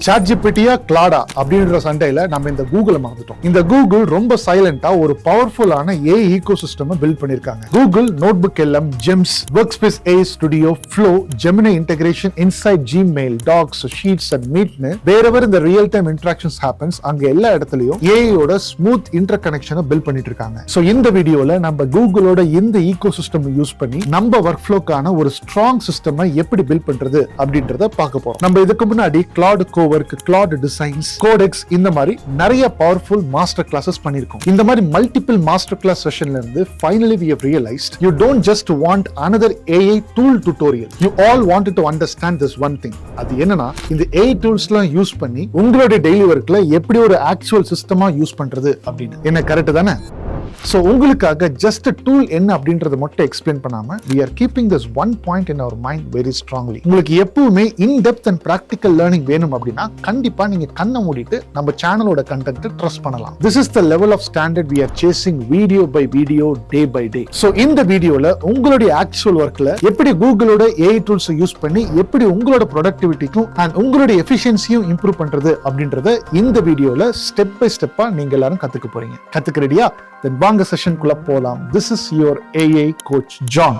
சாட்ஜிபிட்டியா கிளாடா அப்படின்ற சண்டையில நம்ம இந்த கூகுளை மறந்துட்டோம். இந்த கூகுள் ரொம்ப சைலண்டா ஒரு பவர்ஃபுல்லான ஏ ஈகோ சிஸ்டம் பில்ட் பண்ணிருக்காங்க. கூகுள் நோட்புக் எல்லாம், gems, workspace a studio, flow, Gemini integration inside Gmail, docs, sheets and மீட்னு வேறவர் இந்த ரியல் டைம் இன்டராக்ஷன்ஸ் ஹேப்பன்ஸ் அங்க எல்லா இடத்துலயும் ஏஐயோட ஸ்மூத் இன்டர் கனெக்ஷனை பில்ட் பண்ணிட்டு இருக்காங்க. சோ இந்த வீடியோல நம்ம கூகுளோட இந்த ஈகோ சிஸ்டம் யூஸ் பண்ணி நம்ம ஒர்க் ஃப்ளோக்கான ஒரு ஸ்ட்ராங் சிஸ்டம் எப்படி பில்ட் பண்றது அப்படின்றத பார்க்க போறோம். நம்ம இதுக்கு முன்னாடி கிளாட் கிளாட் டிசைன்ஸ், கோடெக்ஸ் இந்த மாதிரி நிறைய பவர்ஃபுல் மாஸ்டர் கிளாஸஸ் பண்ணிருக்கோம். இந்த மாதிரி மல்டிபிள் மாஸ்டர் கிளாஸ் செஷன்ல இருந்து finally we have realized you don't just want another AI tool tutorial, you all wanted to understand this one thing. அது என்னன்னா, இந்த AI டூல்ஸ்லாம் யூஸ் பண்ணி உங்களுடைய டெய்லி ஒர்க்ல எப்படி ஒரு ஆக்சுவல் சிஸ்டமா யூஸ் பண்றது அப்படின்னு. என்ன கரெக்ட் தானே? So உங்களுக்காக ஜஸ்ட் டூல் என்ன அப்படின்றத மட்டும் எக்ஸ்பிளைன் பண்ணாம we are keeping this one point in our mind very strongly. உங்களுக்கு எப்பவுமே in depth and practical learning வேணும் அப்படின்னா கண்டிப்பா நீங்க கண்ணை மூடிட்டு நம்ம சேனலோட கண்டென்ட் ட்ரஸ்ட் பண்ணலாம். This is the level of standard we are chasing video by video, day by day. So இந்த வீடியோல உங்களுடைய ஆக்சுவல் ஒர்க்ல எப்படி கூகுளோட AI டூல்ஸ் யூஸ் பண்ணி எப்படி உங்களோட ப்ரொடக்டிவிட்டிக்கும் அண்ட் உங்களுடைய எஃபிஷியன்சியும் இம்ப்ரூவ் பண்றது அப்படின்றத இந்த வீடியோல ஸ்டெப் பை ஸ்டெப்பா நீங்க எல்லாரும் கத்துக்க போறீங்க. கத்துக்க ரெடியா? Then வாங்க செஷனுக்குள்ள போலாம். This is your AI coach John.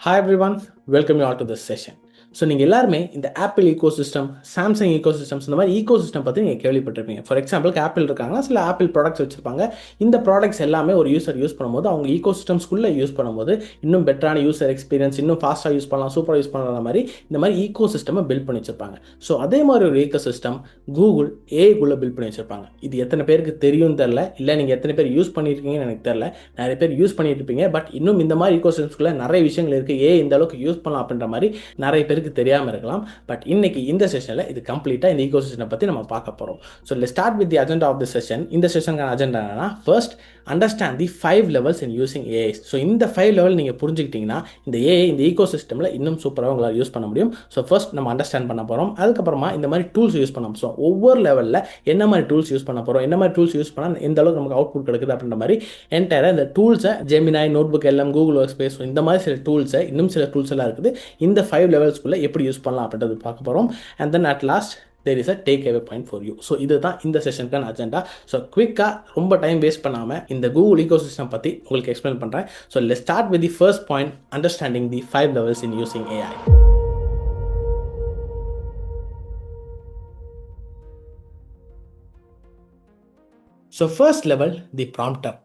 Hi everyone, welcome you all to this session. So நீங்கள் எல்லாருமே இந்த Apple eco system, Samsung eco systems, இந்த மாதிரி ஈகோ சிஸ்டம் பற்றி நீங்கள் கேள்விப்பட்டிருப்பீங்க. ஃபார் எக்ஸாம்பிளுக்கு ஆப்பிள் இருக்காங்கன்னா சில ஆப்பிள் ப்ராடக்ட்ஸ் வச்சுருப்பாங்க. இந்த ப்ராடக்ட்ஸ் எல்லாமே ஒரு யூஸர் யூஸ் பண்ணும்போது அவங்க ஈகோ சிஸ்டம்ஸ்குள்ளே யூஸ் பண்ணும்போது இன்னும் பெட்டரான யூஸர் எக்ஸ்பீரியன்ஸ், இன்னும் ஃபாஸ்ட்டாக யூஸ் பண்ணலாம், சூப்பராக யூஸ் பண்ணுற மாதிரி இந்த மாதிரி ஈகோ சிஸ்டமை பில்ட் பண்ணி வச்சிருப்பாங்க. ஸோ அதே மாதிரி ஒரு ஈகோ சிஸ்டம் கூகுள் ஏஐக்குள்ளே பில்ட் பண்ணி வச்சிருப்பாங்க. இது எத்தனை பேருக்கு தெரியும் தெரில, இல்லை நீங்கள் எத்தனை பேர் யூஸ் பண்ணியிருக்கீங்கன்னு எனக்கு தெரில. நிறைய பேர் யூஸ் பண்ணிட்டு இருப்பீங்க. பட் இன்னும் இந்த மாதிரி ஈகோ சிஸ்டம்ஸ்குள்ளே நிறைய விஷயங்கள் இருக்குது. இந்த அளவுக்கு யூஸ் பண்ணலாம் அப்படின்ற மாதிரி நிறைய பேருக்கு தெரியாமல் இருக்கலாம். பட் இன்னைக்கு இந்த செஷன்ல இது கம்ப்ளீட்டா இந்த ஈகோசிஸ்டம் பத்தி நம்ம பார்க்க போறோம். So let's start with the agenda of the session. இந்த செஷனுக்கான அஜெண்டா என்னன்னா, first understand the 5 levels in using AI. So இந்த 5 level நீங்க புரிஞ்சுக்கிட்டீங்கன்னா இந்த AI இந்த ஈகோசிஸ்டம்ல இன்னும் சூப்பராக உங்களால் யூஸ் பண்ண முடியும். ஸோ ஃபர்ஸ்ட் நம்ம அண்டர்ஸ்டாண்ட் பண்ண போறோம். அதுக்கப்புறமா இந்த மாதிரி டூல்ஸ் யூஸ் பண்ண போறோம். ஒவ்வொரு லெவல்ல என்ன மாதிரி டூல்ஸ் யூஸ் பண்ண போறோம், என்ன மாதிரி டூல்ஸ் யூஸ் பண்ணா எந்த அளவுக்கு நமக்கு அவுட்புட் கிடைக்குது அப்படின்ற மாதிரி என்டையரா இந்த டூல்ஸை ஜெமினாய், நோட்புக் எல்லாம், கூகுள் ஒர்க் ஸ்பேஸ், இந்த மாதிரி சில டூல்ஸை, இன்னும் சில டூல்ஸ் எல்லாம் இருக்குது. இந்த 5 லெவல்ஸ்குள்ள எப்படி யூஸ் பண்ணலாம் அப்படின்றது பார்க்க போறோம். And then at last there is a take away point for you. So இதுதான் இந்த செஷனுக்கான அஜெண்டா. ஸோ குவிக்காக ரொம்ப டைம் வேஸ்ட் பண்ணாமல் இந்த கூகுள் ஈகோசிஸ்டம் பற்றி உங்களுக்கு எக்ஸ்பிளைன் பண்ணுறேன். So let's start with the first point, understanding the 5 levels in using AI. So first level the prompter.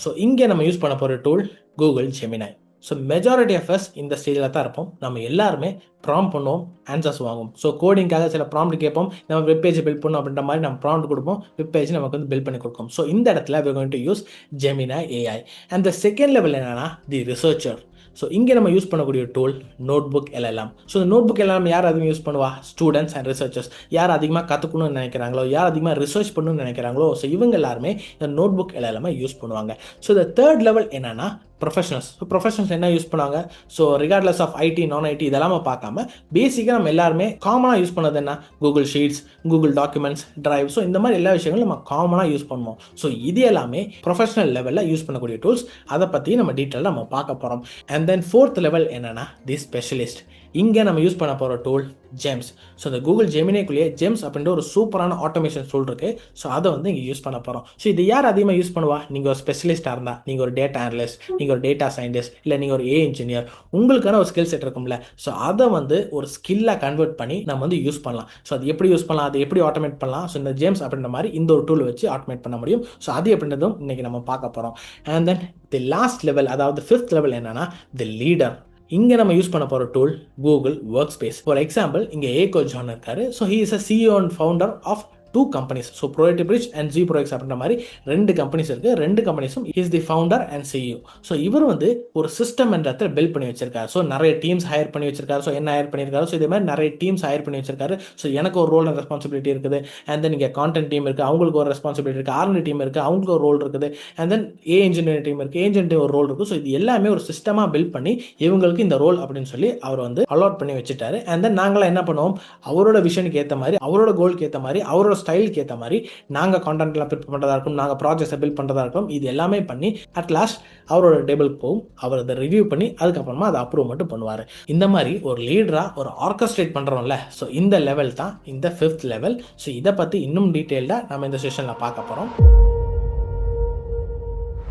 So இங்கே நம்ம யூஸ் பண்ண போகிற tool Google Gemini. So majority of us இந்த ஸ்டேஜில் தான் இருப்போம். நம்ம எல்லாருமே ப்ராம்ப்ட் பண்ணுவோம், ஆன்சர்ஸ் வாங்குவோம். ஸோ கோடிங்காக சில ப்ராம்ப்ட் கேட்போம், நம்ம வெப் பேஜ் பில்ட் பண்ணணும் அப்படின்ற மாதிரி நம்ம ப்ராம்ப்ட் கொடுப்போம், வெப் பேஜ் நமக்கு வந்து பில்ட் பண்ணி கொடுக்கும். ஸோ இந்த இடத்துல we are going to use Gemini AI. And the second level என்னன்னா தி ரிசர்ச்சர். ஸோ இங்கே நம்ம யூஸ் பண்ணக்கூடிய டூல் நோட்புக் LLM. ஸோ இந்த நோட்புக் LLM யார் அதிகமாக யூஸ் பண்ணுவா? Students and researchers. யார் அதிகமாக கற்றுக்கணும்னு நினைக்கிறாங்களோ, யார் அதிகமாக ரிசர்ச் பண்ணணும்னு நினைக்கிறாங்களோ, ஸோ இவங்க எல்லாருமே இந்த நோட்புக் LLM யூஸ் பண்ணுவாங்க. ஸோ இந்த தேர்ட் லெவல் என்னன்னா ப்ரொஃபஷனல்ஸ். ஸோ ப்ரொஃபஷனல்ஸ் என்ன யூஸ் பண்ணுவாங்க? So regardless of IT, non ID இதெல்லாம் பார்க்காம பேசிக்காக நம்ம எல்லாருமே காமனாக யூஸ் பண்ணது என்ன? Google sheets, Google documents, drive. So இந்த மாதிரி எல்லா விஷயங்களும் நம்ம காமனாக யூஸ் பண்ணுவோம். ஸோ இது எல்லாமே ப்ரொஃபஷனல் லெவலில் யூஸ் பண்ணக்கூடிய டூல்ஸ். அதை பற்றி நம்ம டீட்டெயிலாக நம்ம பார்க்க போகிறோம். அண்ட் தென் ஃபோர்த் லெவல் என்னன்னா தி ஸ்பெஷலிஸ்ட். இங்கே நம்ம யூஸ் பண்ண போகிற டூல் ஜெம்ஸ். ஸோ இந்த கூகுள் ஜெமினிக்குள்ளேயே ஜெம்ஸ் அப்படின்ற ஒரு சூப்பரான ஆட்டோமேஷன் டூல் இருக்குது. ஸோ அதை வந்து இங்கே யூஸ் பண்ண போகிறோம். ஸோ இது யார் அதிகமாக யூஸ் பண்ணுவா? நீங்கள் ஒரு ஸ்பெஷலிஸ்டாக இருந்தால், நீங்கள் ஒரு டேட்டா அனலிஸ்ட், நீங்கள் ஒரு டேட்டா சயின்டிஸ்ட், இல்லை நீங்கள் ஒரு ஏ இன்ஜினியர், உங்களுக்கான ஒரு ஸ்கில் செட் இருக்கும்ல. ஸோ அதை வந்து ஒரு ஸ்கில்லாக கன்வெர்ட் பண்ணி நம்ம வந்து யூஸ் பண்ணலாம். ஸோ அது எப்படி யூஸ் பண்ணலாம், அதை எப்படி ஆட்டோமேட் பண்ணலாம்? ஸோ இந்த ஜெம்ஸ் அப்படின்ற மாதிரி இந்த ஒரு டூல் வச்சு ஆட்டோமேட் பண்ண முடியும். ஸோ அது எப்படின்றதும் இன்னைக்கு நம்ம பார்க்க போகிறோம். And then the last level, அதாவது ஃபிஃப்த் லெவல் என்னன்னா தி லீடர். இங்கே நம்ம யூஸ் பண்ண போகிற tool Google workspace. For example இங்கே ஏ கோச் ஜான் இருக்காரு. So he is a CEO and founder of 2 companies. So proactive bridge and G prox அப்படின்ற மாதிரி 2 கம்பெனிஸ் இருக்குது. 2 கம்பெனிஸும் is the founder and CEO. So இவர் வந்து ஒரு system என்ற இடத்துல பில்ட் பண்ணி வச்சிருக்காரு. ஸோ நிறைய டீம்ஸ் ஹையர் பண்ணி வச்சிருக்காரு. ஸோ என்ன ஹையர் பண்ணியிருக்காரு, ஸோ இதே மாதிரி நிறைய டீம்ஸ் ஹையர் பண்ணி வச்சிருக்காரு. ஸோ எனக்கு ஒரு ரோல் அண்ட் ரெஸ்பான்சிபிலிட்டி இருக்குது. அண்ட் தென் இங்கே கான்டென்ட் டீம் இருக்குது, அவங்களுக்கு ஒரு ரெஸ்பான்சிபிலிட்டி இருக்குது. ஆர்என்டி டீம் இருக்குது, அவங்களுக்கு ஒரு ரோல் இருக்குது. அண்ட் தென் இன்ஜினியரிங் டீம் இருக்குது, இன்ஜினியரிங் ஒரு ரோல் இருக்குது. ஸோ இது எல்லாமே ஒரு சிஸ்டமாக பில்ட் பண்ணி இவங்களுக்கு இந்த ரோல் அப்படின்னு சொல்லி அவர் வந்து அலாட் பண்ணி வச்சுட்டாரு. அண்ட் தென் நாங்களாம் என்ன பண்ணுவோம், அவரோட விஷனுக்கு ஏற்ற மாதிரி, அவரோட கோலுக்கு ஏற்ற மாதிரி, அவரோட ஸ்டைலுக்கு ஏற்ற மாதிரி நாங்கள் கான்டென்ட்லாம் ப்ரிப்பேர் பண்ணுறதா இருக்கும், நாங்கள் ப்ராஜெக்ட்ஸை பில்ட் பண்ணுறதா இருக்கும். இது எல்லாமே பண்ணி அட் லாஸ்ட் அவரோட டேபிளுக்கு போகும். அவர் அதை ரிவ்யூ பண்ணி அதுக்கப்புறமா அதை அப்ரூவ் மட்டும் பண்ணுவார். இந்த மாதிரி ஒரு லீடராக ஒரு ஆர்கஸ்ட்ரேட் பண்ணுறோம்ல, ஸோ இந்த லெவல் தான் இந்த 5th லெவல். ஸோ இதை பற்றி இன்னும் டீட்டெயில்டாக நம்ம இந்த செஷனில் பார்க்க போகிறோம்.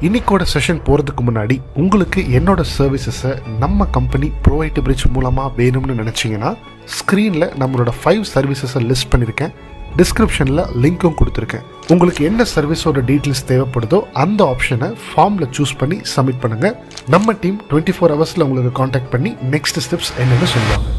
இன்னைக்கோட செஷன் போகிறதுக்கு முன்னாடி உங்களுக்கு என்னோட சர்வீசஸை நம்ம கம்பெனி ப்ரோவைட் பிரிட்ஜ் மூலமாக வேணும்னு நினச்சிங்கன்னா ஸ்க்ரீனில் நம்மளோட 5 சர்வீசஸை லிஸ்ட் பண்ணியிருக்கேன். டிஸ்கிரிப்ஷனில் லிங்க்கும் கொடுத்துருக்கேன். உங்களுக்கு என்ன சர்வீஸோட டீட்டெயில்ஸ் தேவைப்படுதோ அந்த ஆப்ஷனை ஃபார்மில் சூஸ் பண்ணி சப்மிட் பண்ணுங்கள். நம்ம டீம் 24 ஹவர்ஸில் உங்களுக்கு காண்டாக்ட் பண்ணி நெக்ஸ்ட் ஸ்டெப்ஸ் என்னென்னு சொல்லுவாங்க.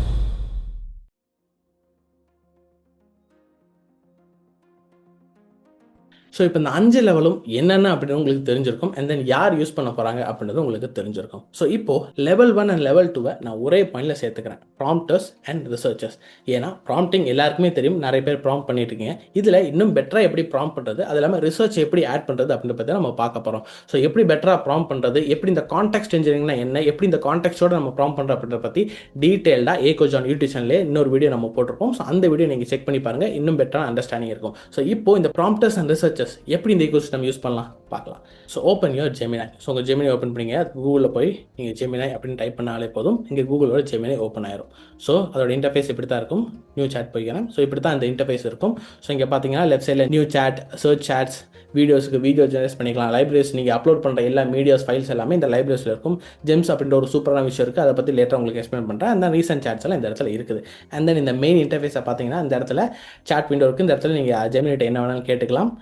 ஸோ இப்போ இந்த 5 லெவலும் என்னென்ன அப்படின்னு உங்களுக்கு தெரிஞ்சிருக்கும். அண்ட் தென் யார் யூஸ் பண்ண போகிறாங்க அப்படின்றது உங்களுக்கு தெரிஞ்சிருக்கும். ஸோ இப்போது லெவல் 1 அண்ட் லெவல் 2 நான் ஒரே பாயிண்டில் சேர்த்துக்கிறேன், ப்ராம்ப்டர்ஸ் அண்ட் ரிசர்ச்சர்ஸ். ஏன்னா ப்ராம்ப்டிங் எல்லாருக்குமே தெரியும், நிறைய பேர் ப்ராம்ப்ட் பண்ணிட்டு இருக்கீங்க. இதில் இன்னும் பெட்டராக எப்படி ப்ராம்ப்ட் பண்ணுறது, அது இல்லாமல் ரிசர்ச் எப்படி ஆட் பண்ணுறது அப்படின்ற பற்றி நம்ம பார்க்க போகிறோம். ஸோ எப்படி பெட்டராக ப்ராம்ப்ட் பண்ணுறது, எப்படி இந்த கான்டெக்ஸ்ட் இன்ஜினியரிங்னா என்ன, எப்படி இந்த கான்டெக்ஸ்டோட நம்ம ப்ராம்ப்ட் பண்ணுறது அப்படின்ற பற்றி டீட்டெயில்டாக ஏகோஜான் யூடியூப் சேனல்லே இன்னொரு வீடியோ நம்ம போட்டிருக்கோம். ஸோ அந்த வீடியோ நீங்கள் செக் பண்ணி பாருங்கள், இன்னும் பெட்டராக அண்டர்ஸ்டாண்டிங் இருக்கும். ஸோ இப்போ இந்த ப்ராம்ப்டர்ஸ் அண்ட் ரிசர்ச்சர்ஸ் எப்படி இந்த ecosystem யூஸ் பண்ணலாம் பார்க்கலாம். ஸோ ஓப்பன் யுவர் ஜெமினை. ஸோ உங்கள் ஜெமினை ஓப்பன் பண்ணிங்க, கூகுளில் போய் நீங்கள் ஜெமினை அப்படின்னு டைப் பண்ணாலே போதும், இங்கே கூகுளோட ஜெமினை ஓப்பன் ஆயிரும். ஸோ அதோட இன்டர்ஃபேஸ் இப்படி தான் இருக்கும். நியூ சேட் போய்க்கிறேன். ஸோ இப்படி தான் அந்த இன்டர்ஃபேஸ் இருக்கும். ஸோ இங்கே பார்த்தீங்கன்னா லெஃப்ட் சைடில் நியூ சேட், சர்ச் சேட்ஸ், வீடியோஸுக்கு வீடியோ ஜெனரேட் பண்ணிக்கலாம், லைப்ரரிஸ் நீங்கள் அப்லோட் பண்ணுற எல்லா மீடியாஸ் ஃபைல்ஸ் எல்லாமே இந்த லைப்ரரிஸில் இருக்கும். ஜெம்ஸ் அப்படின்ற ஒரு சூப்பரான விஷயம் இருக்குது, அதை பற்றி லேட்டர் உங்களுக்கு எக்ஸ்பிளைன் பண்ணுறேன். அந்த ரீசன்ட் சேட்ஸ் எல்லாம் இந்த இடத்துல இருக்குது. அண்ட் தென் இந்த மெயின் இன்டர்ஃபேஸை பார்த்தீங்கன்னா இந்த இடத்துல சேட் விண்டோ இருக்குது. இந்த இடத்துல நீங்கள் ஜெமினிட்ட என்ன வேணாலும் கேட்டுக்கலாம்.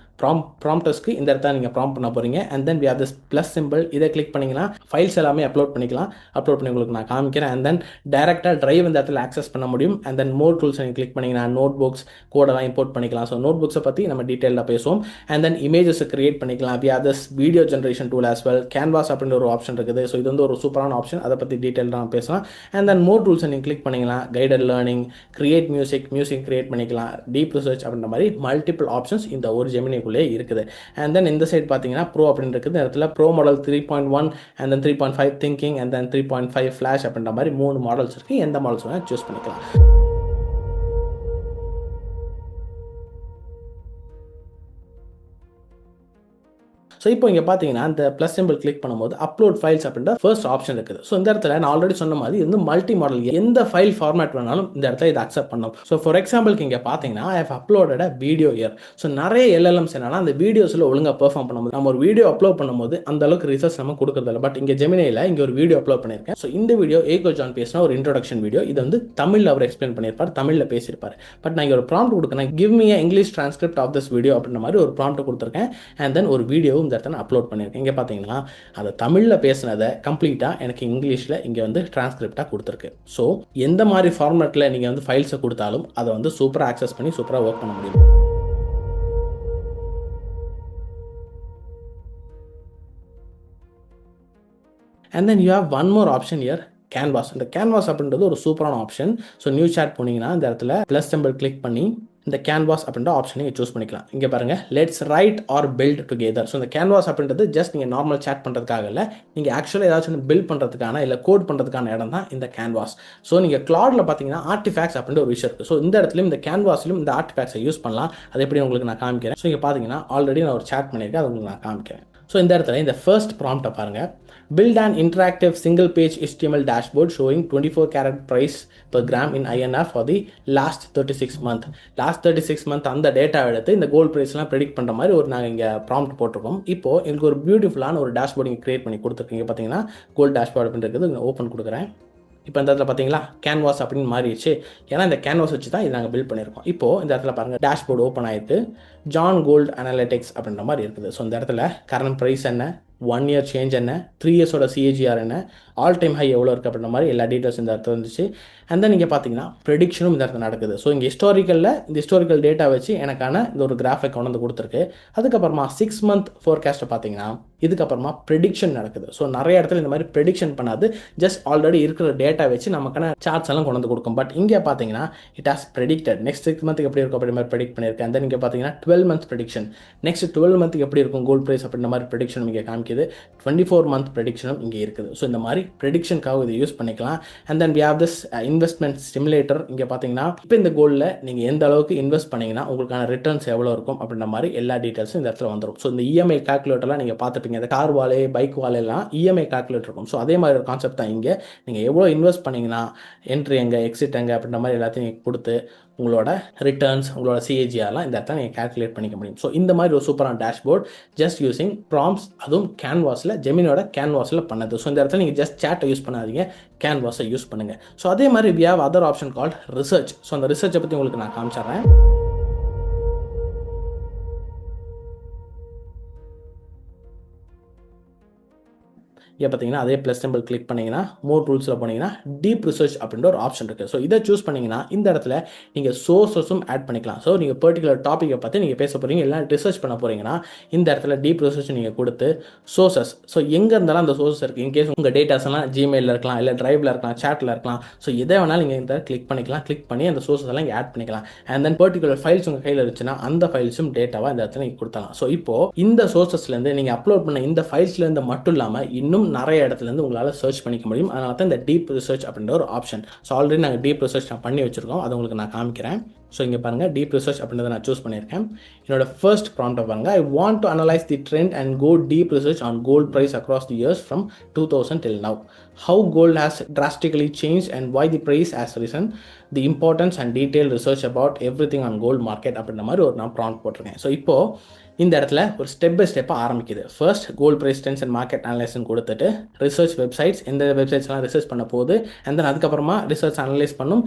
ப்ராம்ப்டர்ஸ்க்கு இந்த இடத்துல நீங்கள் ப்ராம்ப்ட் பண்ண போகிறீங்க. And then we have this plus simple, இதை கிளிக் பண்ணிங்கன்னா ஃபைல்ஸ் எல்லாமே அப்லோட் பண்ணிக்கலாம். அப்லோட் பண்ணி உங்களுக்கு நான் காமிக்கிறேன். அண்ட் தென் டேரெக்டாக ட்ரைவ் இந்த இடத்துல ஆக்சஸ் பண்ண முடியும். அண்ட் தென் மோர் டூல்ஸ் நீங்கள் கிளிக் பண்ணிங்கன்னா நோட் புக்ஸ் கோடெல்லாம் இம்போர்ட் பண்ணிக்கலாம். ஸோ நோட் புக்ஸை பற்றி நம்ம டீட்டெயிலாக பேசுவோம். அண்ட் தென் இமேஜஸை கிரியேட் பண்ணிக்கலாம். We have this video generation tool as well. Canvas அப்படின்ற ஒரு ஆப்ஷன் இருக்குது. ஸோ இது வந்து ஒரு சூப்பரான ஆப்ஷன், அதை பற்றி டீட்டெயிலாக நம்ம பேசலாம். அண்ட் தென் மோர் டூல்ஸை நீங்கள் கிளிக் பண்ணிக்கலாம். Guided learning, create music create பண்ணிக்கலாம், டீப் ரிசர்ச் அப்படின்ற மாதிரி மல்டிபிள் ஆப்ஷன்ஸ் இந்த ஒரு ஜெமினிக்குள்ளே இருக்குது. அண்ட் தென் இந்த சைட் பார்த்தீங்கன்னா ப்ரோ அப்படின்னு இருக்குது. இந்த இடத்துல bro model 3.1 and then 3.5 thinking and then 3.5 flash அப்படின்ற மாதிரி 3 மாடல்ஸ் இருக்குது. எந்த மாடல்ஸ் வேணால் சூஸ் பண்ணிக்கலாம். ஸோ இப்போ இங்கே பார்த்தீங்கன்னா இந்த ப்ளஸ் சிம்பிள் கிளிக் பண்ணும்போது அப்லோட் ஃபைல்ஸ் அப்படின்ற ஃபர்ஸ்ட் ஆப்ஷன் இருக்குது. ஸோ இந்த இடத்துல நான் ஆல்ரெடி சொன்ன மாதிரி இது வந்து மல்டி மாடல், எந்த ஃபைல் ஃபார்மேட் வேணாலும் இந்த இடத்துல இதை அக்செப்ட் பண்ணும். ஸோ ஃபார் எக்ஸாம்பிளுக்கு இங்கே பார்த்தீங்கன்னா I have uploaded a video here. So நிறைய எல்எல்எம்ஸ் என்னன்னா அந்த வீடியோஸில் ஒழுங்காக பெர்ஃபார்ம் பண்ணும்போது நம்ம ஒரு வீடியோ அப்லோட் பண்ணும்போது அந்த அளவுக்கு ரிசல்ட்ஸ் நம்ம கொடுக்குறதில்ல. பட் இங்கே ஜெமினியில் இங்கே ஒரு வீடியோ அப்லோட் பண்ணியிருக்கேன். ஸோ இந்த வீடியோ ஏகோஜான் பேசினா ஒரு இன்ட்ரோடக்ஷன் வீடியோ. இது வந்து தமிழில் அவர் எக்ஸ்பிளைன் பண்ணியிருப்பார், தமிழில் பேசியிருப்பார். பட் நான் இங்கே ஒரு ப்ராம்ப்ட் கொடுக்குறேன், give me English transcript of this video அப்படின்ற மாதிரி ஒரு ப்ராம்ப்ட் கொடுத்துருக்கேன். அண்ட் தென் ஒரு வீடியோ இந்த இடத்துல அப்லோட் பண்ணியிருக்கேன். இங்கே பார்த்தீங்கன்னா அதை தமிழில் பேசினதை கம்ப்ளீட்டாக எனக்கு இங்கிலீஷில் இங்கே வந்து டிரான்ஸ்கிரிப்டாக கொடுத்துருக்கு. ஸோ எந்த மாதிரி ஃபார்மேட்டில் நீங்கள் வந்து ஃபைல்ஸை கொடுத்தாலும் அதை வந்து சூப்பராக ஆக்சஸ் பண்ணி சூப்பராக ஒர்க் பண்ண முடியும். And then you have one more option year, canvas. இந்த கேன்வாஸ் அப்படின்றது ஒரு சூப்பரான ஆப்ஷன். ஸோ நியூ சாட் போனீங்கன்னா இந்த இடத்துல ப்ளஸ் சிம்பிள் கிளிக் பண்ணி இந்த கேன்வாஸ் அப்படின்ற ஆப்ஷன் நீங்கள் சூஸ் பண்ணிக்கலாம். இங்கே பாருங்கள், let's write or build together. So இந்த கேன்வாஸ் அப்படின்றது ஜஸ்ட் நீங்கள் நார்மல் சேட் பண்ணுறதுக்காக இல்லை, நீங்கள் ஆக்சுவலாக ஏதாச்சும் பில்ட் பண்ணுறதுக்கான இல்லை கோட் பண்ணுறதுக்கான இடம் தான் இந்த கேன்வாஸ். ஸோ நீங்கள் கிளாடில் பார்த்தீங்கன்னா ஆர்டிஃபேக்ட்ஸ் அப்படின்ற ஒரு விஷயம் இருக்குது. ஸோ இந்த இடத்துலையும் இந்த கேன்வாஸ்லையும் இந்த ஆர்டிஃபேக்ட்ஸை யூஸ் பண்ணலாம். அது எப்படி உங்களுக்கு நான் காமிக்கிறேன். ஸோ இங்கே பார்த்தீங்கன்னா ஆல்ரெடி நான் ஒரு சேட் பண்ணியிருக்கேன், அது உங்களுக்கு நான் காமிக்கிறேன். ஸோ இந்த இடத்துல இந்த ஃபர்ஸ்ட் ப்ராம்ப்டை பாருங்கள், build an interactive single page HTML dashboard showing 24 karat price per gram in INR for the last 36 month. Last 36 month அந்த டேட்டா எடுத்து இந்த கோல்ட் ப்ரைஸ்லாம் ப்ரெடிக்ட் பண்ணுற மாதிரி ஒரு நாங்கள் இங்கே ப்ராம்ப்ட் போட்டிருக்கோம். இப்போது எனக்கு ஒரு பியூட்டிஃபுல்லான ஒரு டேஷ்போர்ட் இங்கே கிரியேட் பண்ணி கொடுத்துருக்கீங்க. பார்த்தீங்கன்னா கோல்ட் டேஷ்போர்ட் அப்படின்றது ஓப்பன் கொடுக்குறேன். இப்போ இந்த இடத்துல பார்த்தீங்களா கேன்வாஸ் அப்படின்னு மாறிடுச்சு. ஏன்னா இந்த கேன்வாஸ் வச்சு தான் இது நாங்கள் பில்ட் பண்ணியிருக்கோம். இப்போது இந்த இடத்துல பாருங்கள், டேஷ்போர்டு ஓப்பன் ஆகிட்டு ஜான் கோல்ட் அனாலிட்டிக்ஸ் அப்படின்ற மாதிரி இருக்குது. ஸோ இந்த இடத்துல கரண்ட் ப்ரைஸ் என்ன, 1 இயர் சேஞ்ச் என்ன, 3 இயர்ஸோட சிஏஜிஆர் என்ன, ஆல் டைம் ஹை எவ்வளோ இருக்குது அப்படின்ற மாதிரி எல்லா டீட்டெயில்ஸ் இந்த இடத்துல இருந்துச்சு. அண்ட் தென் நீங்கள் பார்த்தீங்கன்னா ப்ரெடிக்ஷனும் இந்த இடத்துல நடக்குது. ஸோ இங்கே இந்த ஹிஸ்டாரிக்கல் டேட்டா வச்சு எனக்கான இந்த ஒரு கிராஃபை கொண்டு வந்து கொடுத்துருக்கு. அதுக்கப்புறமா 6 மந்த் ஃபோர்காஸ்ட்டை பார்த்தீங்கன்னா இதுக்கப்புறமா ப்ரெடிக்ஷன் நடக்குது. ஸோ நிறைய இடத்துல இந்த மாதிரி ப்ரெடிக்ஷன் பண்ணாது, ஜஸ்ட் ஆல்ரெடி இருக்கிற டேட்டா வச்சு நமக்கான சார்ட்ஸ் எல்லாம் கொண்டு வந்து கொடுக்கும். பட் இங்கே பார்த்தீங்கன்னா இட் ஹாஸ் ப்ரெடிக்டட் நெக்ஸ்ட் 6 மந்த்துக்கு எப்படி இருக்கும் அப்படி மாதிரி ப்ரெடிக்ட் பண்ணியிருக்கேன். தென் இங்கே பார்த்தீங்கன்னா 12 மந்த் ப்ரெடிக்ஷன், நெக்ஸ்ட் 12 மந்த்துக்கு எப்படி இருக்கும் கோல்ட் ப்ரைஸ் அப்படின்ற மாதிரி ப்ரெடிக்ஷன் இங்கே காமிக்குது. 24 மந்த் ப்ரெடிக்ஷனும் இங்கே இருக்குது. ஸோ இந்த மாதிரி ப்ரெடிக்ஷனுக்காக இதை யூஸ் பண்ணிக்கலாம். And then we have this investment stimulator. இங்கே பார்த்தீங்கன்னா இப்போ இந்த கோல்டில் நீங்கள் எந்த அளவுக்கு இன்வெஸ்ட் பண்ணீங்கன்னா உங்களுக்கான ரிட்டர்ன்ஸ் எவ்வளோ இருக்கும் அப்படின்ற மாதிரி எல்லா டீட்டெயில்ஸும் இந்த இடத்துல வந்துடும். ஸோ இந்த இஎம்ஐ கால்குலேட்டர்லாம் நீங்கள் பார்த்துப்பீங்க, இந்த கார் வாலே பைக் வாலெல்லாம் இஎம்ஐ கால்குலேட்டர் இருக்கும். ஸோ அதே மாதிரி ஒரு கான்செப்ட் தான் இங்கே. நீங்கள் எவ்வளோ இன்வெஸ்ட் பண்ணிங்கன்னா என்ட்ரி எங்கே எக்ஸிட் எங்கே அப்படின்ற மாதிரி எல்லாத்தையும் நீங்கள் கொடுத்து உங்களோட ரிட்டர்ன்ஸ் உங்களோட சிஏஜிஆர்லாம் இந்த இடத்துல நீங்கள் கால்குலேட் பண்ணிக்க முடியும். ஸோ இந்த மாதிரி ஒரு சூப்பரான டேஷ்போர்ட் ஜஸ்ட் யூசிங் ப்ராம்ப்ட்ஸ், அதுவும் கேன்வாஸில் ஜெமினியோட கேன்வாஸில் பண்ணது. ஸோ இந்த இடத்துல நீங்கள் ஜஸ்ட் சேட்டை யூஸ் பண்ணாதீங்க, கேன்வாஸை யூஸ் பண்ணுங்கள். ஸோ அதே மாதிரி we have other option called research. So அந்த ரிசர்ச்சை பற்றி உங்களுக்கு நான் காமிச்சிடுறேன். இங்கே பார்த்தீங்கன்னா அதே ப்ளஸ் சிம்பிள் கிளிக் பண்ணிங்கன்னா மோர் டூல்ஸில் போனீங்கன்னா டீப் ரிசர்ச் அப்படின்ற ஒரு ஆப்ஷன் இருக்குது. ஸோ இதை சூஸ் பண்ணிங்கன்னா இந்த இடத்துல நீங்கள் சோர்ஸஸும் ஆட் பண்ணிக்கலாம். ஸோ நீங்கள் பர்டிகுலர் டாப்பிக்கை பற்றி நீங்கள் பேச போகிறீங்க, இல்லை ரிசர்ச் பண்ண போகிறீங்கன்னா இந்த இடத்துல டீப் ரிசர்ச் நீங்கள் கொடுத்து சோர்சஸ், ஸோ எங்கே இருந்தாலும் அந்த சோர்சஸ் இருக்குது. இன்கேஸ் உங்கள் டேட்டாஸ் எல்லாம் ஜிமெயிலில் இருக்கலாம், இல்லை ட்ரைவில் இருக்கலாம், சேட்டில் இருக்கலாம். ஸோ எதை வேணாலும் நீங்கள் இந்த கிளிக் பண்ணிக்கலாம், கிளிக் பண்ணி அந்த சோர்சஸ் எல்லாம் இங்கே ஆட் பண்ணிக்கலாம். அண்ட் தென் பர்டிகுலர் ஃபைல்ஸ் உங்கள் கையில் இருந்துச்சுன்னா அந்த ஃபைல்ஸும் டேட்டாவாக இந்த இடத்துல நீங்கள் கொடுத்தலாம். ஸோ இப்போது இந்த சோர்சஸ்லேருந்து நீங்கள் அப்லோட் பண்ண இந்த ஃபைல்ஸ்லேருந்து மட்டும் இல்லாமல் இன்னும் நிறைய இடத்துலேருந்து உங்களால் சர்ச் பண்ணிக்க முடியும். அதனால தான் இந்த டீப் ரிசர்ச் அப்படின்ற ஒரு ஆப்ஷன். ஸோ ஆல்ரெடி நாங்கள் டீப் ரிசர்ச் பண்ணி வச்சிருக்கோம், அது உங்களுக்கு நான் காமிக்கிறேன். ஸோ இங்கே பாருங்கள், டீப் ரிசர்ச் அப்படின்றத நான் சூஸ் பண்ணியிருக்கேன். என்னோட ஃபர்ஸ்ட் ப்ராம்ப்ட் பாருங்க, I want to analyse the trend and go deep research on gold price across the years from 2000 till now. How gold has drastically changed and why the price has risen. The importance and detailed research about everything on gold market அப்படின்ற மாதிரி ஒரு நான் prompt போட்டிருக்கேன். So இப்போது இந்த இடத்துல ஒரு step by ஸ்டெப்பாக ஆரம்பிக்குது. First gold price trends and market அனலைஸ்ன்னு கொடுத்துட்டு ரிசர்ச் வெப்சைட்ஸ், எந்த வெப்சைட்ஸ்லாம் ரிசர்ச் பண்ண போகுது, அண்ட் தென் அதுக்கப்புறமா ரிசர்ச் அனலைஸ் பண்ணும்,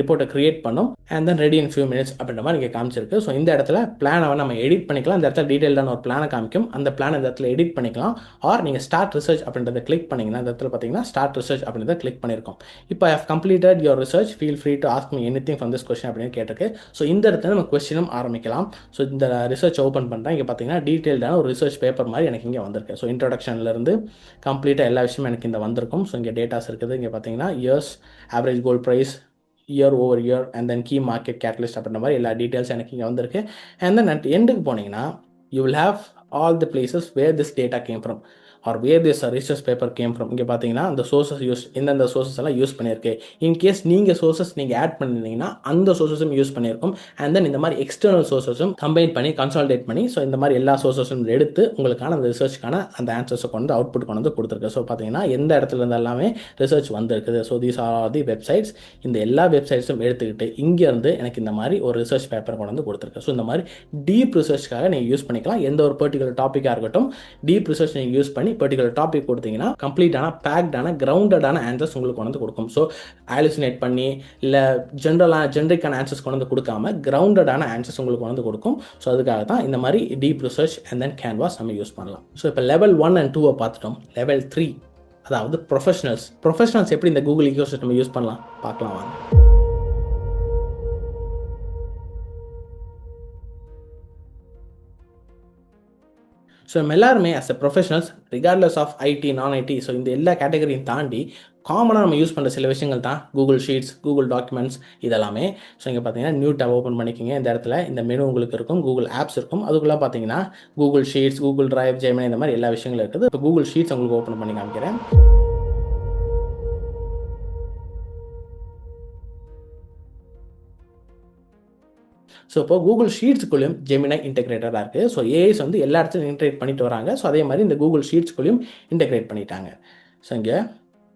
ரிப்போர்ட்டை கிரியேட் பண்ணும், and then ready in few minutes அப்படின்ற மாதிரி இங்கே காமிச்சிருக்கு. ஸோ இந்த இடத்துல பிளானை நம்ம எடிட் பண்ணிக்கலாம். இந்த இடத்துல டீட்டெயிலான ஒரு பிளானை காமிக்கும், அந்த பிளான் இந்த இடத்துல எடிட் பண்ணிக்கலாம். ஆர் நீங்கள் ஸ்டார்ட் ரிசர்ச் அப்படின்றத கிளிக் பண்ணிங்கன்னா இந்த இடத்துல பார்த்தீங்கன்னா ஸ்டார்ட் ரிசர்ச் அப்படின்றத கிளிக் பண்ணியிருக்கோம். இப்போ I have completed your research, feel free to ask me anything from this question அப்படின்னு கேட்டிருக்கு. ஸோ இந்த இடத்துல நம்ம கொஸ்டினும் ஆரம்பிக்கலாம். ஸோ இந்த ரிசர்ச் ஓப்பன் பண்ணுறேன். இங்கே பார்த்தீங்கன்னா டீட்டெயில்டான ஒரு ரிசர்ச் பேப்பர் மாதிரி எனக்கு இங்கே வந்திருக்கு. ஸோ இன்ட்ரடக்ஷன்லேருந்து கம்ப்ளீட்டாக எல்லா விஷயமும் எனக்கு இந்த வந்திருக்கும். ஸோ இங்கே டேட்டாஸ் இருக்குது. இங்கே பார்த்தீங்கன்னா years, average gold price, year over year, and then key market catalyst அப்படின்ற மாதிரி எல்லா டீட்டெயில்ஸ் எனக்கு இங்கே வந்திருக்கு. அண்ட் தென் அட் எண்டுக்கு போனீங்கன்னா you will have all the places where this data came from or where this research paper came from. இங்கே பார்த்தீங்கன்னா அந்த சோர்சஸ் எந்தெந்த சோர்சஸ் எல்லாம் யூஸ் பண்ணியிருக்கு. இன்கேஸ் நீங்கள் சோர்சஸ் நீங்கள் ஆட் பண்ணியிருந்தீங்கன்னா அந்த சோர்சஸும் யூஸ் பண்ணியிருக்கும். அண்ட் தென் இந்த மாதிரி எக்ஸ்டர்னல் சோர்சஸும் கம்பைன் பண்ணி கன்சாலிடேட் பண்ணி, ஸோ இந்த மாதிரி எல்லா சோர்சஸும் எடுத்து உங்களுக்கான அந்த ரிசர்ச்சுக்கான அந்த ஆன்சர்ஸை கொண்டு அவுட்புட் கொண்டு வந்து கொடுத்துருக்கு. ஸோ பார்த்தீங்கன்னா எந்த இடத்துல இருந்து எல்லாமே ரிசர்ச் வந்திருக்குது. So these are the websites. இந்த எல்லா வெப்சைட்ஸும் எடுத்துக்கிட்டு இங்கேருந்து எனக்கு இந்த மாதிரி ஒரு ரிசர்ச் பேப்பர் கொண்டு வந்து கொடுத்துருக்கு. ஸோ இந்த மாதிரி டீப் ரிசர்ச்க்காக நீங்கள் யூஸ் பண்ணிக்கலாம். எந்த ஒரு பர்டிகுலர் டாப்பிக்காக இருக்கட்டும், டீப் ரிசர்ச் நீங்கள் யூஸ் பண்ணி பர்டிகுலர் டாபிக் கொடுத்தீங்கன்னா கம்ப்ளீட்டான பேக்டான கிரவுண்டடான ஆன்சர்ஸ் உங்களுக்கு கொண்டு கொடுக்கும். ஸோ ஆலுசினேட் பண்ணி இல்லை ஜென்ரிக்கான ஆன்சர்ஸ் கொண்டு வந்து கொடுக்காம கிரவுண்டடான ஆன்சர்ஸ் உங்களுக்கு கொண்டு கொடுக்கும். ஸோ அதுக்காக தான் இந்த மாதிரி deep research and then canvas நம்ம யூஸ் பண்ணலாம். ஸோ இப்போ லெவல் 1 and 2 பார்த்துட்டோம். லெவல் 3 அதாவது ப்ரொஃபஷனல்ஸ் எப்படி இந்த கூகுள் ஈகோசிஸ்டம் யூஸ் பண்ணலாம் பார்க்கலாம் வாங்க. ஸோ நம்ம எல்லாருமே as a professionals regardless of IT non IT, so இந்த எல்லா கேட்டகரியும் தாண்டி காமனாக நம்ம யூஸ் பண்ணுற சில விஷயங்கள் தான் கூகுள் ஷீட்ஸ், கூகுள் டாக்குமெண்ட்ஸ் இதெல்லாமே. ஸோ இங்கே பார்த்தீங்கன்னா நியூ டேப் ஓப்பன் பண்ணிக்கிங்க. இந்த இடத்துல இந்த மெனு உங்களுக்கு இருக்கும், கூகுள் ஆப்ஸ் இருக்கும். அதுக்குள்ளே பார்த்தீங்கன்னா Google sheets, Google drive, Gemini இந்த மாதிரி எல்லா விஷயங்களும் இருக்குது. இப்போ கூகுள் ஷீட்ஸ் உங்களுக்கு ஓப்பன் பண்ணி காமிக்கிறேன். ஸோ இப்போ கூகுள் ஷீட்ஸ்குள்ளேயும் ஜெமினை இன்டெகிரேட்டடாக இருக்குது. ஸோ ஏஐஸ் வந்து எல்லா இடத்துலையும் இன்டெகிரேட் பண்ணிட்டு வராங்க. ஸோ அதே மாதிரி இந்த கூகுள் ஷீட்ஸ்குள்ளேயும் இன்டெகிரேட் பண்ணிட்டாங்க. ஸோ இங்கே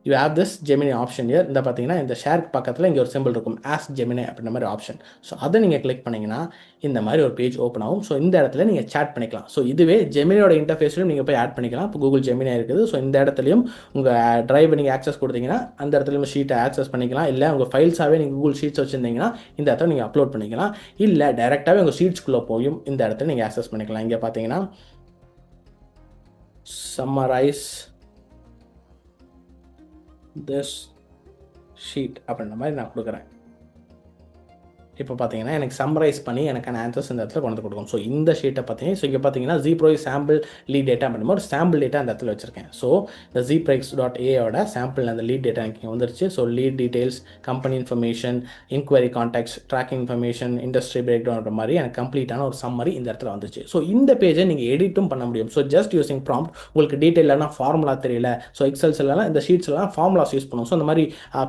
you have this Gemini option year. இந்த பார்த்தீங்கன்னா இந்த ஷேர் பக்கத்தில் இங்கே ஒரு சிம்பிள் இருக்கும், ஆஸ் ஜெமினி அப்படின்ற மாதிரி ஆப்ஷன். ஸோ அதை நீங்கள் கிளிக் பண்ணிங்கன்னா இந்த மாதிரி ஒரு பேஜ் ஓப்பன் ஆகும். ஸோ இந்த இடத்துல நீங்கள் சேட் பண்ணிக்கலாம். ஸோ இதுவே ஜெமினியோட இன்டர்ஃபேஸ்லையும் நீங்கள் போய் ஆட் பண்ணிக்கலாம். இப்போ கூகுள் ஜெமினி இருக்குது. ஸோ இந்த இடத்துலையும் உங்கள் டிரைவை நீங்கள் ஆக்சஸ் கொடுத்தீங்கன்னா அந்த இடத்துலையும் ஷீட்டை ஆக்சஸ் பண்ணிக்கலாம். இல்லை உங்கள் ஃபைல்ஸாகவே நீங்கள் கூகுள் ஷீட்ஸ் வச்சுருந்தீங்கன்னா இந்த இடத்துல நீங்கள் அப்லோட் பண்ணிக்கலாம். இல்லை டைரெக்டாகவே உங்கள் ஷீட்ஸ்குள்ளே போயும் இந்த இடத்துல நீங்கள் ஆக்சஸ் பண்ணிக்கலாம். இங்கே பார்த்தீங்கன்னா summarize this sheet அப்படின்ற மாதிரி நான் கொடுக்குறேன். இப்போ பார்த்தீங்கன்னா எனக்கு சம்மரைஸ் பண்ணி எனக்கான ஆன்சர்ஸ் இந்த இடத்துல கொண்டு கொடுக்கும். ஸோ இந்த ஷீட்டை பார்த்தீங்கன்னா, ஸோ இங்கே பார்த்தீங்கன்னா ஜீப்ரோ சாம்பிள் லீட் டேட்டா அப்படின்ற ஒரு சாம்பிள் டேட்டா அந்த இடத்துல வச்சிருக்கேன். ஸோ இந்த zprice.ai சாம்பிள் அந்த லீட் டேட்டா எனக்கு இங்கே வந்துருச்சு. So lead details, company information, enquiry contacts, tracking information, industry break down மாதிரி எனக்கு கம்ப்ளீட்டான ஒரு சம்மரி இந்த இடத்துல வந்துச்சு. ஸோ இந்த பேஜை நீங்கள் எடிட்டும் பண்ண முடியும். So just using prompt. உங்களுக்கு டீட்டெயிலான ஃபார்முலா தெரியல, ஸோ எக்ஸல்ஸ்லாம் இந்த ஷீட்ஸ்லாம் ஃபார்முலாஸ் யூஸ் பண்ணுவோம். ஸோ இந்த மாதிரி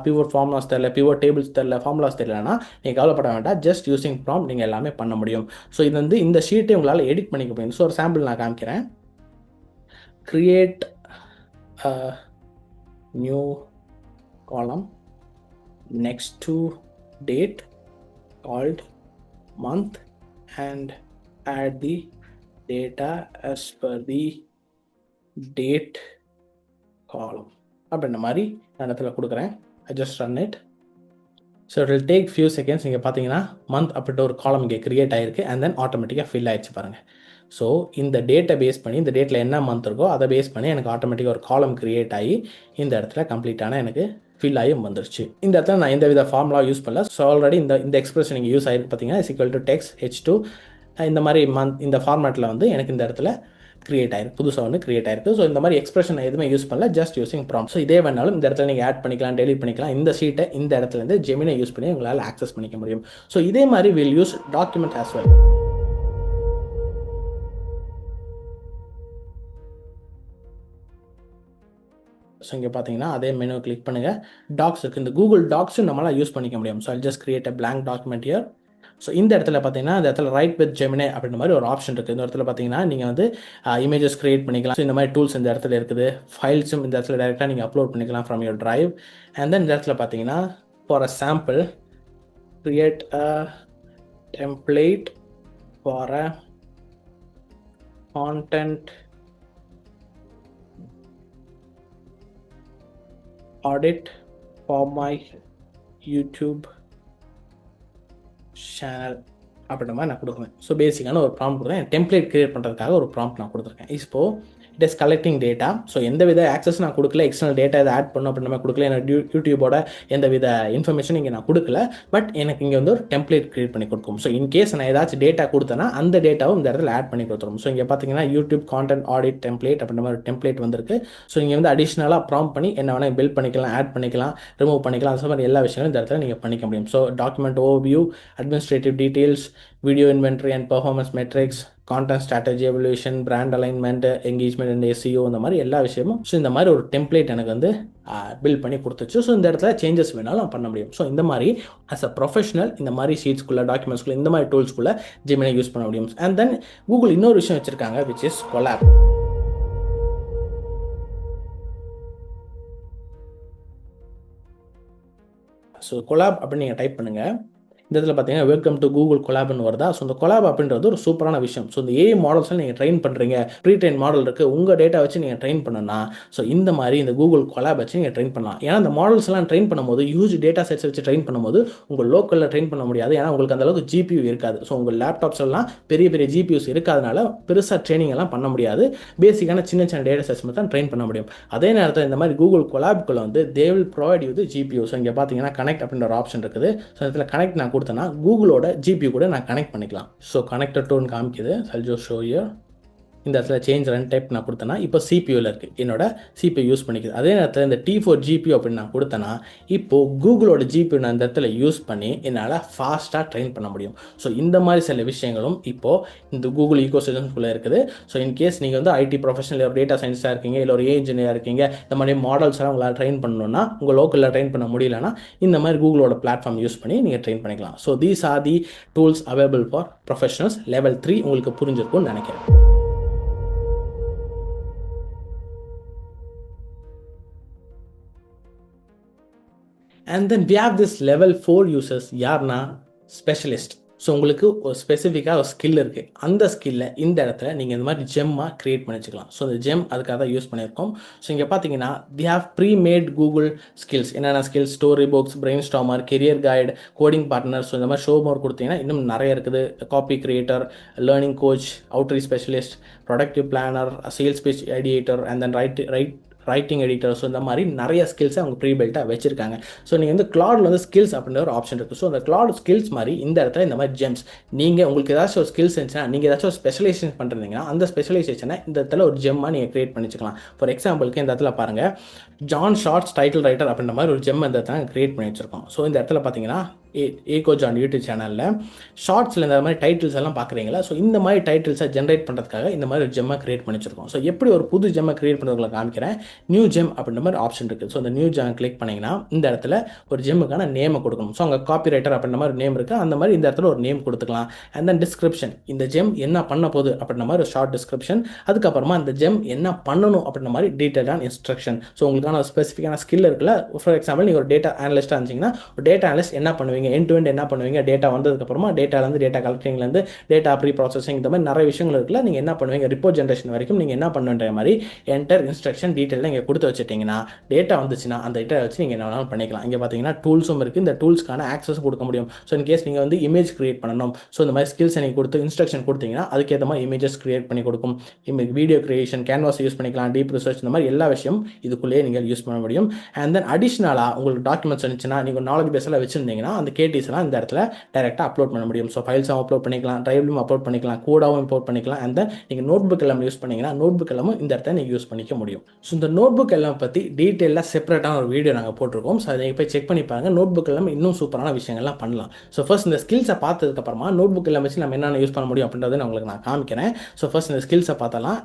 பியூர் ஃபார்முலாஸ் தெரியல, பியூர் டேபிள்ஸ் தெரியல, ஃபார்முலாஸ் தெரியலனா நீங்கள் கவலைப்பட வேண்டாம். ஜஸ்ட் யூசிங் ப்ராம்ப்ட் நீங்கள் எல்லாமே பண்ண முடியும். ஸோ இது வந்து இந்த ஷீட்டை உங்களால் எடிட் பண்ணிக்க முடியும். ஸோ ஒரு சாம்பிள் நான் காமிக்கிறேன். கிரியேட் நியூ காலம் next to date called month and add the data as per the date column அப்படின்ற மாதிரி நான் இடத்துல கொடுக்குறேன். I just run it. So it will take few seconds. நீங்கள் பார்த்தீங்கன்னா மந்த் அப்படின்ற ஒரு காலம் இங்கே கிரியேட் ஆகிருக்கு அண்ட் தென் ஆட்டோமேட்டிக்காக ஃபில் ஆகிடுச்சு பாருங்கள். ஸோ இந்த டேட்டை பேஸ் பண்ணி, இந்த டேட்டில் என்ன மந்த் இருக்கோ அதை பேஸ் பண்ணி எனக்கு ஆட்டோமேட்டிக்காக ஒரு காலம் கிரியேட் ஆகி இந்த இடத்துல கம்ப்ளீட்டான எனக்கு ஃபில் ஆகியும் வந்துருச்சு. இந்த இடத்துல நான் எந்த வித ஃபார்முலா யூஸ் பண்ணல. ஸோ ஆல்ரெடி இந்த எக்ஸ்பிரஷன் நீங்கள் யூஸ் ஆகிருக்கு பார்த்தீங்கன்னா = text h2 இந்த மாதிரி இந்த ஃபார்மேட்டில் வந்து எனக்கு இந்த இடத்துல கிரியேட் ஆயிருக்கு, புதுசாக ஒன்று கிரியேட் ஆயிருக்கு. ஸோ இந்த மாதிரி எக்ஸ்பிரஷன் எதுவுமே யூஸ் பண்ணல, ஜஸ்ட் யூசிங் ப்ராம்ப்ட். ஸோ இதே வேணாலும் இந்த இடத்துல நீங்கள் ஆட் பண்ணிக்கலாம், டெலிட் பண்ணிக்கலாம். இந்த ஷீட்டை இந்த இடத்துலேருந்து ஜெமினை யூஸ் பண்ணி உங்களால் ஆக்சஸ் பண்ணிக்க முடியும். ஸோ இதே மாதிரி will use document as well. So இங்கே பார்த்தீங்கன்னா அதே மெனு கிளிக் பண்ணுங்கள், டாக்ஸ் இருக்குது. இந்த கூகுள் டாக்ஸும் நம்மளால் யூஸ் பண்ணிக்க முடியும். So I'll just create a blank document here. So இந்த இடத்துல பார்த்தீங்கன்னா இந்த இடத்துல ரைட் வித் ஜெமினி அப்படின்ற மாதிரி ஒரு ஆப்ஷன் இருக்குது. இந்த இடத்துல பார்த்தீங்கன்னா நீங்கள் வந்து இமேஜஸ் கிரியேட் பண்ணிக்கலாம். ஸோ இந்த மாதிரி டூல்ஸ் இந்த இடத்துல இருக்குது. ஃபைல்ஸும் இந்த இடத்துல டைரெக்டாக நீங்கள் அப்லோட் பண்ணிக்கலாம் from your drive. And then இந்த இடத்துல பார்த்தீங்கன்னா for a sample create a template for a content audit for my YouTube channel அப்படின்ற மாதிரி நான் கொடுக்குறேன். ஸோ பேசிக்கான ஒரு ப்ராம்ப்ட் கொடுக்குறேன். டெம்ப்ளேட் கிரியேட் பண்ணுறதுக்காக ஒரு ப்ராம்ப்ட் நான் கொடுத்துருக்கேன். இப்போது it is collecting data. So எந்த வித ஆக்சஸ் நான் கொடுக்கல, எக்ஸ்டர்னல் டேட்டா இதை ஆட் பண்ணணும் அப்படின்ற மாதிரி கொடுக்கல, எனக்கு யூடியூபோட எந்த வித இன்ஃபர்மேஷன் இங்கே நான் கொடுக்கல. பட் எனக்கு இங்கே வந்து ஒரு டெம்ப்ளேட் கிரியேட் பண்ணி கொடுக்கும். ஸோ இன்கேஸ் நான் ஏதாச்சும் டேட்டா கொடுத்தேன்னா அந்த டேட்டாவும் இந்த இடத்துல ஆட் பண்ணி கொடுத்துரும். ஸோ இங்கே பார்த்தீங்கன்னா யூடியூப் கான்டென்ட் ஆடிட் டெம்ப்ளேட் அப்படின்ற மாதிரி ஒரு டெம்ப்ளேட் வந்திருக்கு. ஸோ இங்கே வந்து அடிஷ்னலாக ப்ராம்ப்ட் பண்ணி என்ன வேணால் பில்ட் பண்ணிக்கலாம், ஆட் பண்ணிக்கலாம், ரிமூவ் பண்ணிக்கலாம். அந்த மாதிரி எல்லா விஷயங்களும் இந்த இடத்துல நீங்கள் பண்ணிக்க முடியும். So document overview, administrative details, video inventory and performance metrics, content strategy evaluation, brand alignment, engagement and SEO, இந்த மாதிரி எல்லா விஷயமும் ஸோ இந்த மாதிரி ஒரு டெம்ப்ளேட் எனக்கு வந்து பில்ட் பண்ணி கொடுத்துச்சு. ஸோ இந்த இடத்துல சேஞ்சஸ் வேணாலும் பண்ண முடியும். ஸோ இந்த மாதிரி அஸ் அ ப்ரொஃபஷனல் இந்த மாதிரி ஷீட்ஸ்குள்ளே, டாக்குமெண்ட்ஸ்குள்ளே, இந்த மாதிரி டூல்ஸ்குள்ளே ஜெமினை யூஸ் பண்ண முடியும். அண்ட் தென் கூகுள் இன்னொரு விஷயம் வச்சுருக்காங்க, which is collab. So collab அப்படின்னு நீங்கள் டைப் பண்ணுங்கள். இந்த இடத்துல பார்த்தீங்கன்னா வெல்கம் டு கூகுள் கொலாப்னு வருதா. ஸோ இந்த கொலாப் அப்படின்றது ஒரு சூப்பரான விஷயம். ஸோ இந்த ஏஐ மாடல்ஸ்லாம் நீங்கள் ட்ரெயின் பண்ணுறீங்க, ப்ரீ ட்ரெயின் மாடல் இருக்குது, உங்கள் டேட்டா வச்சு நீங்கள் ட்ரெயின் பண்ணணும்னா ஸோ இந்த மாதிரி இந்த கூகுள் கொலாப் வச்சு நீங்கள் ட்ரெயின் பண்ணலாம். ஏன்னா இந்த மாடல்ஸ்லாம் ட்ரெயின் பண்ணும்போது ஹியூஜ் டேட்டா செட்ஸ் வச்சு ட்ரெயின் பண்ணும்போது உங்கள் லோக்கலில் ட்ரெயின் பண்ண முடியாது. ஏன்னா உங்களுக்கு அந்தளவுக்கு ஜிபியூ இருக்காது. ஸோ உங்கள் லேப்டாப்ஸ் எல்லாம் பெரிய பெரிய ஜிபியூஸ் இருக்காதனால பெருசாக ட்ரைனிங் எல்லாம் பண்ண முடியாது. பேசிக்கான சின்ன சின்ன டேட்டா செட்ஸ் மட்டும் தான் ட்ரெயின் பண்ண முடியும். அதே நேரத்தில் இந்த மாதிரி கூகுள் கொலாப்குள்ள வந்து they will provide you the GPU. So இங்கே பார்த்தீங்கன்னா கனெக்ட் அப்படின்ற ஒரு ஆப்ஷன் இருக்குது. ஸோ இதில் கனெக்ட் நான் கொடுத்தேன்னா கூகுளோட ஜிபியூ கூட நான் கனெக்ட் பண்ணிக்கலாம். ஸோ கனெக்டட் டு காமிக்குது. I'll just show you. இந்த இடத்துல சேஞ்ச் ரன் டைப் நான் கொடுத்தேன்னா இப்போ சிபியூவில் இருக்குது, என்னோட சிபியூ யூஸ் பண்ணிக்குது. அதே நேரத்தில் இந்த T4 ஜிபியூ அப்படின்னு நான் கொடுத்தேன்னா இப்போது கூகுளோட ஜிபியூ நான் இந்த இடத்துல யூஸ் பண்ணி என்னால் ஃபாஸ்ட்டாக ட்ரெயின் பண்ண முடியும். ஸோ இந்த மாதிரி சில விஷயங்களும் இப்போது இந்த கூகுள் ஈகோசிஸ்டம்குள்ளே இருக்குது. ஸோ இன்கேஸ் நீங்கள் வந்து ஐடி ப்ரொஃபஷனல், ஒரு டேட்டா சயின்ஸாக இருக்கீங்க, இல்லை ஒரு ஏ இன்ஜினியராக இருக்கீங்க, இந்த மாதிரி மாடல்ஸ் எல்லாம் உங்களால் ட்ரெயின் பண்ணணும்னா, உங்கள் லோக்கலில் ட்ரெயின் பண்ண முடியலன்னா இந்த மாதிரி கூகுளோட பிளாட்ஃபார்ம் யூஸ் பண்ணி நீங்கள் ட்ரெயின் பண்ணிக்கலாம். So these are the tools available for professionals. Level 3 உங்களுக்கு புரிஞ்சிருக்கும்னு நினைக்கிறேன். And then we have this level 4 users, யார்னா ஸ்பெஷலிஸ்ட். ஸோ உங்களுக்கு ஒரு ஸ்பெசிஃபிக்காக ஒரு ஸ்கில் இருக்குது, அந்த ஸ்கில்லை இந்த இடத்துல நீங்கள் இந்த மாதிரி ஜெம்மாக க்ரியேட் பண்ணி வச்சுக்கலாம். ஸோ இந்த ஜெம் அதுக்காக தான் யூஸ் பண்ணியிருக்கோம். ஸோ இங்கே பார்த்தீங்கன்னா the have premade Google skills. என்னென்ன skills? Story books, brainstormer, career guide, coding partner. So இந்த மாதிரி ஷோ மோர் கொடுத்தீங்கன்னா இன்னும் நிறைய இருக்குது. Copy creator, learning coach, outreach specialist, productive planner, sales page ideator and then writing editor. So இந்த மாதிரி நிறைய ஸ்கில்ஸை அவங்க ப்ரீபில்ட்டாக வச்சிருக்காங்க. ஸோ நீங்கள் வந்து கிளாடில் வந்து ஸ்கில்ஸ் அப்படின்ற ஒரு ஆப்ஷன் இருக்குது. ஸோ அந்த கிளாட் ஸ்கில்ஸ் மாதிரி இந்த இடத்துல இந்த மாதிரி ஜெம்ஸ், நீங்கள் உங்களுக்கு ஏதாச்சும் ஒரு ஸ்கில்ஸ் இருந்துச்சுன்னா, நீங்கள் ஏதாச்சும் ஒரு ஸ்பெஷலைசேஷன் பண்ணுறீங்கன்னா அந்த ஸ்பெஷலைசேஷனை இந்த இடத்துல ஒரு ஜெம்மாக நீங்கள் கிரியேட் பண்ணி வச்சுக்கலாம். ஃபார் எக்ஸாம்பிளுக்கு இந்த இடத்துல பாருங்கள், ஜான் ஷார்ட்ஸ் டைட்டில் ரைட்டர் அப்படின்ற மாதிரி ஒரு ஜெம் இந்த இடத்துல கிரியேட் பண்ணி வச்சிருக்கோம். ஸோ இந்த இடத்துல பார்த்தீங்கன்னா ஏகோ ஜான் யூடியூப் சேனலில் ஷார்ட்ஸில் இந்த மாதிரி டைட்டில்ஸ் எல்லாம் பார்க்குறீங்களா? ஸோ இந்த மாதிரி டைட்டில்ஸை ஜென்ரேட் பண்ணுறதுக்காக இந்த மாதிரி ஒரு ஜெம்மை கிரியேட் பண்ணி வச்சிருக்கோம். ஸோ எப்படி ஒரு புது ஜெம்மை கிரியேட் பண்ணுறதுல காமிக்கிறேன். நியூ ஜெம் அப்படின்ற மாதிரி ஆப்ஷன் இருக்குது. ஸோ அந்த நியூ ஜெம் கிளிக் பண்ணிங்கன்னா இந்த இடத்துல ஒரு ஜெம்முக்கான நேமை கொடுக்கணும். ஸோ அங்கே காப்பி ரைட்டர் அப்படின்ற மாதிரி நேம் இருக்குது, அந்த மாதிரி இந்த இடத்துல ஒரு நேம் கொடுத்துக்கலாம். அண்ட் தென் டிஸ்கிரிப்ஷன், இந்த ஜெம் என்ன பண்ண போகுது அப்படின்ற மாதிரி ஒரு ஷார்ட் டிஸ்கிரிப்ஷன். அதுக்கப்புறமா இந்த ஜெம் என்ன பண்ணணும் அப்படின்ற மாதிரி டீட்டெயிலான இன்ஸ்ட்ரக்ஷன். ஸோ உங்களுக்கான ஸ்பெசிஃபிக்கான ஸ்கில் இருக்குல்ல. ஃபார் எக்ஸாம்பிள் நீங்கள் ஒரு டேட்டா அனலிஸ்ட்டாக இருந்துச்சிங்கன்னா, ஒரு டேட்டா அனலிஸ்ட் என்ன பண்ணுவீங்க, எண்ட் டு எண்ட் என்ன பண்ணுவீங்க, டேட்டா வந்ததுக்கப்புறமா டேட்டாலேருந்து டேட்டா கலெக்டிங்லேருந்து டேட்டா ப்ரீ ப்ராசஸிங், இந்த மாதிரி நிறைய விஷயங்கள் இருக்குல்ல. நீங்கள் என்ன பண்ணுவீங்க, ரிப்போர்ட் ஜென்ரேஷன் வரைக்கும் நீங்கள் என்ன பண்ணுன்ற மாதிரி என்டர் இன்ஸ்ட்ரக்ஷன் டீட்டெயிலாக இங்கே கொடுத்து வச்சுட்டிங்கன்னா, டேட்டா வந்துச்சுன்னா அந்த டேட்டா வச்சு நீங்கள் என்ன வேணாலும் பண்ணிக்கலாம். இங்கே பார்த்தீங்கன்னா டூல்ஸும் இருக்குது, இந்த டூல்ஸ்க்கான ஆக்சஸ் கொடுக்க முடியும். ஸோ இன்கேஸ் நீங்கள் வந்து இமேஜ் கிரியேட் பண்ணணும், ஸோ இந்த மாதிரி ஸ்கில்ஸ் நீங்கள் கொடுத்து இன்ஸ்ட்ரக்ஷன் கொடுத்தீங்கன்னா அதுக்கேற்ற மாதிரி இமேஜஸ் கிரியேட் பண்ணி கொடுக்கும். வீடியோ கிரியேஷன், கேன்வாஸ் யூஸ் பண்ணிக்கலாம், டீப் ரிசர்ச், இந்த மாதிரி எல்லா விஷயம் இதுக்குள்ளேயே நீங்கள் யூஸ் பண்ண முடியும். அண்ட் தென் அடிஷ்னலாக உங்களுக்கு டாக்குமெண்ட்ஸ் இருந்துச்சுன்னா, நீங்கள் நாலேஜ் பேஸில் வச்சுருந்தீங்கன்னா அந்த கேடிஸ்லாம் இந்த இடத்துல டைரெக்டாக அப்லோட் பண்ண முடியும். ஸோ ஃபைல்ஸும் அப்லோட் பண்ணிக்கலாம், ட்ரைவ்லையும் அப்லோட் பண்ணிக்கலாம், கோடாகவும் இம்போர்ட் பண்ணிக்கலாம். அண்ட் தென் நீங்கள் நோட் புக் எல்லாம் யூஸ் பண்ணிங்கன்னா நோட் புக் எல்லாமும் இந்த இடத்துல நீங்கள் யூஸ் பண்ணிக்க முடியும். ஸோ இந்த நோட் புக் எல்லாம் பற்றி டீட்டெயிலாக செப்பரேட்டான ஒரு வீடியோ நாங்கள் போட்டிருக்கோம். ஸோ அதை போய் செக் பண்ணி பாருங்கள். நோட் புக் எல்லாம் இன்னும் சூப்பரான விஷயங்கள்லாம் பண்ணலாம். ஸோ ஃபர்ஸ்ட் இந்த ஸ்கில்ஸை பார்த்ததுக்கப்புறமா நோட் புக் எல்லாம் வச்சு நம்ம என்னென்ன யூஸ் பண்ண முடியும் அப்படின்றத நான் உங்களுக்கு காமிக்கிறேன். ஸோ ஃபர்ஸ்ட் இந்த ஸ்கில்ஸை பார்த்தலாம்,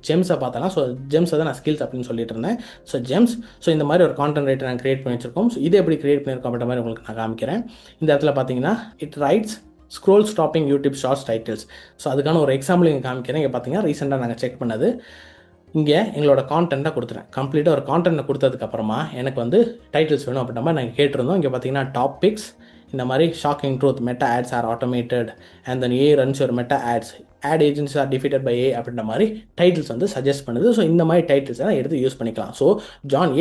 ஜெம்ஸை பார்த்தலாம். ஸோ ஜெம்ஸை தான் நான் ஸ்கில்ஸ் அப்படின்னு சொல்லிட்டு இருந்தேன். ஸோ ஜெம்ஸ், ஸோ இந்த மாதிரி ஒரு கான்டென்ட் ரைட்டர் நாங்கள் கிரியேட் பண்ணி வச்சிருக்கோம். ஸோ இது எப்படி கிரியேட் பண்ணியிருக்கோம் அப்படின்ற மாதிரி உங்களுக்கு நான் காமிக்கிறேன். இந்த இடத்துல பார்த்தீங்கன்னா it writes scroll stopping YouTube shorts titles. So அதுக்கான ஒரு எக்ஸாம்பிள் இங்கே காமிக்கிறேன். இங்கே பார்த்தீங்கன்னா ரீசெண்டாக நாங்கள் செக் பண்ணது, இங்கே எங்களோட கான்டென்ட்டாக கொடுத்துறேன். கம்ப்ளீட்டாக ஒரு கான்டென்ட்டை கொடுத்ததுக்கப்புறமா எனக்கு வந்து டைட்டில்ஸ் வேணும் அப்படின்ற மாதிரி நாங்கள் கேட்டிருந்தோம். இங்கே பார்த்தீங்கன்னா டாபிக்ஸ், இந்த மாதிரி shocking truth, meta ads are automated and then a runs your meta ads, ad agents are defeated by a அப்படின்ற மாதிரி டைட்டில்ஸ் வந்து சஜஸ்ட் பண்ணுது. ஸோ இந்த மாதிரி டைட்டில்ஸ் தான் எடுத்து யூஸ் பண்ணிக்கலாம். ஸோ ஜான்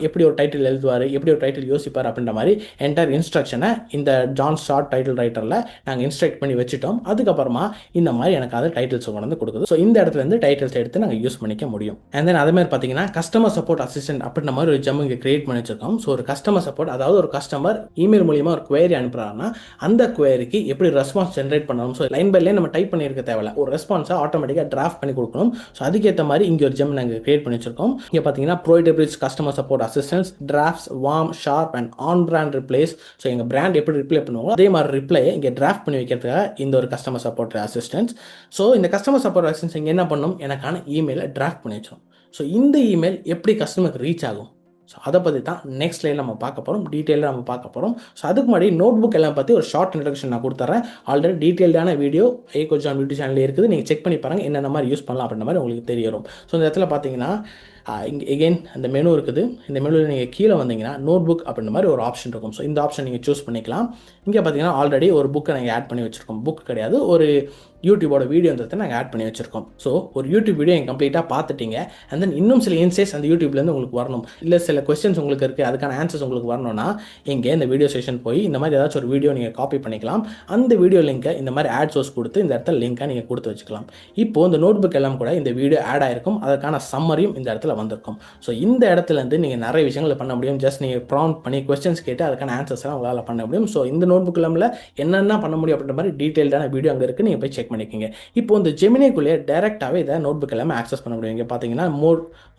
எப்படி ஒரு டைட்டில் எழுதுவார், எப்படி ஒரு டைட்டில் யோசிப்பார் அப்படின்ற மாதிரி என்டையர் இன்ஸ்ட்ரக்ஷனை இந்த ஜான் ஷார்ட் டைட்டில் ரைட்டரில் நாங்கள் இன்ஸ்ட்ரக்ட் பண்ணி வச்சுட்டோம். அதுக்கப்புறமா இந்த மாதிரி எனக்கு அது டைட்டில்ஸ் கொண்டு வந்து கொடுக்குது. ஸோ இந்த இடத்துல இருந்து டைட்டில்ஸ் எடுத்து நாங்கள் யூஸ் பண்ணிக்க முடியும். அண்ட் தென் அதே மாதிரி பார்த்தீங்கன்னா கஸ்டமர் சப்போர்ட் அசிஸ்டன்ட் அப்படின்ற மாதிரி ஒரு ஜம் இங்கே கிரியேட் பண்ணி வச்சிருக்கோம். ஸோ ஒரு கஸ்டமர் சப்போர்ட், அதாவது ஒரு கஸ்டமர் இமெயில் மூலியமாக ஒரு குவேரி அனுப்புறாருன்னா அந்த குவேரிக்கு எப்படி ரெஸ்பான்ஸ் ஜென்ரேட் பண்ணணும். ஸோ லைன் பை லைன் நம்ம டைப் பண்ணியிருக்க தேவையில்ல, ஒரு ரெஸ்பான்ஸை ஆட்டோமேட்டிக்காக டிராஃப்ட் பண்ணி கொடுக்கணும். ஸோ அதுக்கேற்ற மாதிரி இங்கே ஒரு ஜெம் நாங்கள் கிரியேட் பண்ணி வச்சிருக்கோம். இங்கே பார்த்தீங்கன்னா ப்ரோடபிள்ஸ் customer support assistance, drafts, warm, sharp and on brand replies. So எங்கள் பிராண்ட் எப்படி ரிப்ளை பண்ணுவோம் அதே மாதிரி ரிப்ளையை இங்கே டிராஃப்ட் பண்ணி வைக்கிறதுக்காக இந்த ஒரு கஸ்டமர் சப்போர்ட் அசிஸ்டன்ஸ். ஸோ இந்த கஸ்டமர் சப்போர்ட் அசிஸ்டன்ஸ் இங்கே என்ன பண்ணணும், எனக்கான இமெயிலை டிராஃப்ட் பண்ணி வச்சிடும். ஸோ இந்த இமெயில் எப்படி கஸ்டமருக்கு ரீச் ஆகும், ஸோ அதை பற்றி தான் நெக்ஸ்ட் லைன் நம்ம பார்க்க போகிறோம், டீட்டெயிலாக நம்ம பார்க்க போகிறோம். ஸோ அதுக்கு முன்னாடி நோட் புக் எல்லாம் பற்றி ஒரு ஷார்ட் இன்ட்ரடக்ஷன் நான் கொடுத்துறேன். ஆல்ரெடி டீட்டெயில்டான வீடியோ ஏகோ ஜான் யூடியூப் சேனலில் இருக்குது, நீங்கள் செக் பண்ணி பாருங்கள் என்னென்ன மாதிரி யூஸ் பண்ணலாம் அப்படின்ற மாதிரி உங்களுக்கு தெரிய வரும். ஸோ இந்த இடத்துல பார்த்தீங்கன்னா இங்கே எகெயின் அந்த மெனு இருக்குது. இந்த மெனுவில் நீங்கள் கீழே வந்தீங்கன்னா நோட் புக் அப்படின்ற மாதிரி ஒரு ஆப்ஷன் இருக்கும். ஸோ இந்த ஆப்ஷன் நீங்கள் சூஸ் பண்ணிக்கலாம். இங்கே பார்த்தீங்கன்னா ஆல்ரெடி ஒரு புக்கை நாங்கள் ஆட் பண்ணி வச்சுருக்கோம். புக் கிடையாது, ஒரு யூடியூபோட வீடியோன்றதை நாங்கள் ஆட் பண்ணி வச்சிருக்கோம். ஸோ ஒரு யூடியூப் வீடியோ எங்கள் கம்ப்ளீட்டாக பார்த்துட்டீங்க. அண்ட் தென் இன்னும் சில இன்சைட்ஸ் அந்த யூடியூப்லேருந்து உங்களுக்கு வரணும், இல்லை சில கொஸ்டின்ஸ் உங்களுக்கு இருக்குது, அதுக்கான ஆன்சர்ஸ் உங்களுக்கு வரணும்னா இங்கே இந்த வீடியோ செஷன் போய் இந்த மாதிரி ஏதாச்சும் ஒரு வீடியோ நீங்கள் காப்பி பண்ணிக்கலாம். அந்த வீடியோ லிங்கை இந்த மாதிரி ஆட் சோர்ஸ் கொடுத்து இந்த இடத்துல லிங்கை நீங்கள் கொடுத்து வச்சுக்கலாம். இப்போது இந்த நோட் புக் எல்லாம் கூட இந்த வீடியோ ஆட் ஆயிருக்கும், அதற்கான சம்மரியும் இந்த இடத்துல வந்திருக்கும். ஸோ இந்த இடத்துலேருந்து நீங்கள் நிறைய விஷயங்களை பண்ண முடியும். ஜஸ்ட் நீங்கள் ப்ராம்ப்ட் பண்ணி கொஸ்டின்ஸ் கேட்டு அதுக்கான ஆன்சர்ஸ் எல்லாம் உங்களால் பண்ண முடியும். ஸோ இந்த நோட் புக் எல்லாமில் என்னென்ன பண்ண முடியும் அப்படின்ற மாதிரி டீட்டெயில்டான வீடியோ அங்கே இருக்குது, நீங்கள் போய் செக் பண்ணிக்கோங்க. இப்போ இந்த ஜெமினிக்குள்ளே டேரெக்டாகவே இதை நோட் புக் எல்லாமே ஆக்சஸ் பண்ண முடியும். இங்கே பார்த்தீங்கன்னா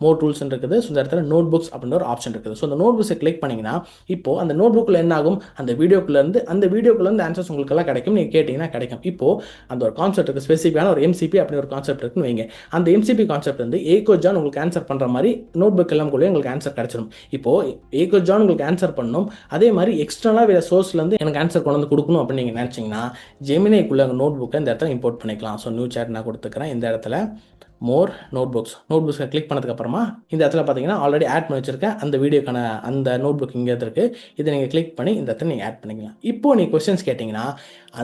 மோர் டூல்ஸ் இருக்குது. ஸோ இந்த இடத்துல நோட் புக்ஸ் அப்படின்ற ஒரு ஆப்ஷன் இருக்குது. ஸோ அந்த நோட் புக்ஸை கிளிக் பண்ணிங்கன்னா இப்போது அந்த நோட் புக்கில் என்ன ஆகும், அந்த வீடியோக்குள்ளேருந்து ஆன்சர்ஸ் உங்களுக்கு எல்லாம் கிடைக்கும், நீங்கள் கேட்டிங்கன்னா கிடைக்கும். இப்போது அந்த ஒரு கான்செப்ட் இருக்குது, ஸ்பெசிஃபிக்கான ஒரு எம்சிபி அப்படி ஒரு கான்செப்ட் இருக்குன்னு வைங்க. அந்த எம்சிபி கான்செப்ட் வந்து ஏகோ ஜான் உங்களுக்கு ஆன்சர் பண்ணுற மாதிரி நோட் புக் எல்லாம் கூட உங்களுக்கு ஆன்சர் கிடைச்சிடும். இப்போது ஏகோ ஜான் உங்களுக்கு ஆன்சர் பண்ணணும், அதே மாதிரி எக்ஸ்டர்னலாக வேறு சோர்ஸ்லேருந்து எனக்கு ஆன்சர் கொண்டு வந்து கொடுக்கணும் அப்படின்னு நீங்கள் நினச்சிங்கன்னா ஜெமினிக்குள்ளே நோட் புக்கை இந்த இடத்துல இம்போர்ட் பண்ணிக்கலாம். ஸோ நியூ சேட் நான் கொடுத்துக்கிறேன். இந்த இடத்துல மோர் நோட்புக்ஸை கிளிக் பண்ணதுக்கப்புறமா இந்த இடத்துல பார்த்தீங்கன்னா ஆல்ரெடி ஆட் பண்ணி வச்சிருக்கேன் அந்த வீடியோக்கான அந்த நோட்புக் இங்கே இருக்குது. இதை நீங்கள் கிளிக் பண்ணி இந்த இடத்துல நீங்கள் ஆட் பண்ணிக்கலாம். இப்போ நீங்கள் கொஸ்டின்ஸ் கேட்டிங்கன்னா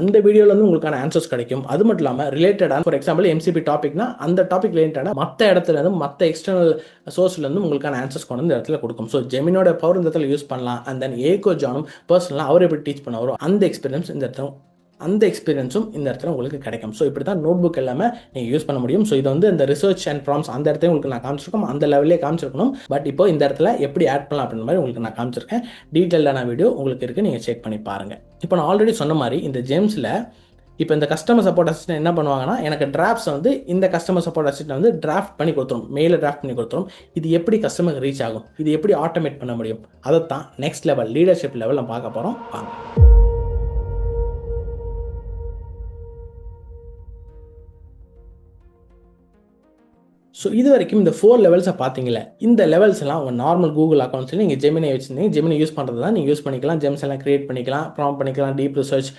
அந்த வீடியோலேருந்து உங்களுக்கான ஆன்சர்ஸ் கிடைக்கும். அது மட்டும் இல்லாமல் ரிலேட்டடாக ஃபார் எக்ஸாம்பிள் எம்சிபி டாபிக்னா அந்த டாபிக் ரிலேட்டடாக மற்ற இடத்துலேருந்து மற்ற எக்ஸ்டர்னல் சோர்ஸ்லேருந்து உங்களுக்கான ஆன்சர்ஸ் கொண்டு இந்த இடத்துல கொடுக்கும். ஸோ ஜெமினோட பவர் இந்த இடத்துல யூஸ் பண்ணலாம். அண்ட் தென் ஏகோ ஜானும் பர்சனலாக அவர் எப்படி டீச் பண்ணுவாரோ அந்த எக்ஸ்பீரியன்ஸும் இந்த இடத்துல உங்களுக்கு கிடைக்கும். ஸோ இப்படி தான் நோட் புக் எல்லாமே நீங்கள் யூஸ் பண்ண முடியும். ஸோ இது வந்து இந்த ரிசர்ச் அண்ட் ப்ராம்ஸ் அந்த இடத்தையும் உங்களுக்கு நான் காமிச்சிருக்கோம், அந்த லெவலே காமிச்சிருக்கணும். பட் இப்போ இந்த இடத்துல எப்படி ஆட் பண்ணலாம் அப்படின்ற மாதிரி உங்களுக்கு நான் காமிச்சிருக்கேன். டீட்டெயிலான வீடியோ உங்களுக்கு இருக்குது, நீங்கள் செக் பண்ணி பாருங்கள். இப்போ நான் ஆல்ரெடி சொன்ன மாதிரி இந்த ஜேம்ஸில் இப்போ இந்த கஸ்டமர் சப்போர்ட் அசிஸ்டன்ட் என்ன பண்ணுவாங்கன்னா எனக்கு டிராஃப்ட்ஸ் வந்து இந்த கஸ்டமர் சப்போர்ட் அசிஸ்டன்ட் வந்து டிராஃப்ட் பண்ணி கொடுத்துரும், மெயிலில் டிராஃப்ட் பண்ணி கொடுத்துரும். இது எப்படி கஸ்டமருக்கு ரீச் ஆகும், இது எப்படி ஆட்டோமேட் பண்ண முடியும், அதை தான் நெக்ஸ்ட் லெவல் லீடர்ஷிப் லெவல் நம்ம பார்க்க போகிறோம். வாங்க. ஸோ இது வரைக்கும் இந்த 4 லெவல்ஸை பார்த்தீங்களே, இந்த லெவல்ஸ் எல்லாம் உங்கள் நார்மல் கூகுள் அக்கௌண்ட்ஸில் நீங்கள் ஜெமினை வச்சுருந்தீங்க, ஜெமினை யூஸ் பண்ணுறது தான் நீங்கள் யூஸ் பண்ணிக்கலாம். ஜெம்ஸ் எல்லாம் கிரியேட் பண்ணிக்கலாம், ப்ராம்ப்ட் பண்ணிக்கலாம், டீப் ரிசர்ச்,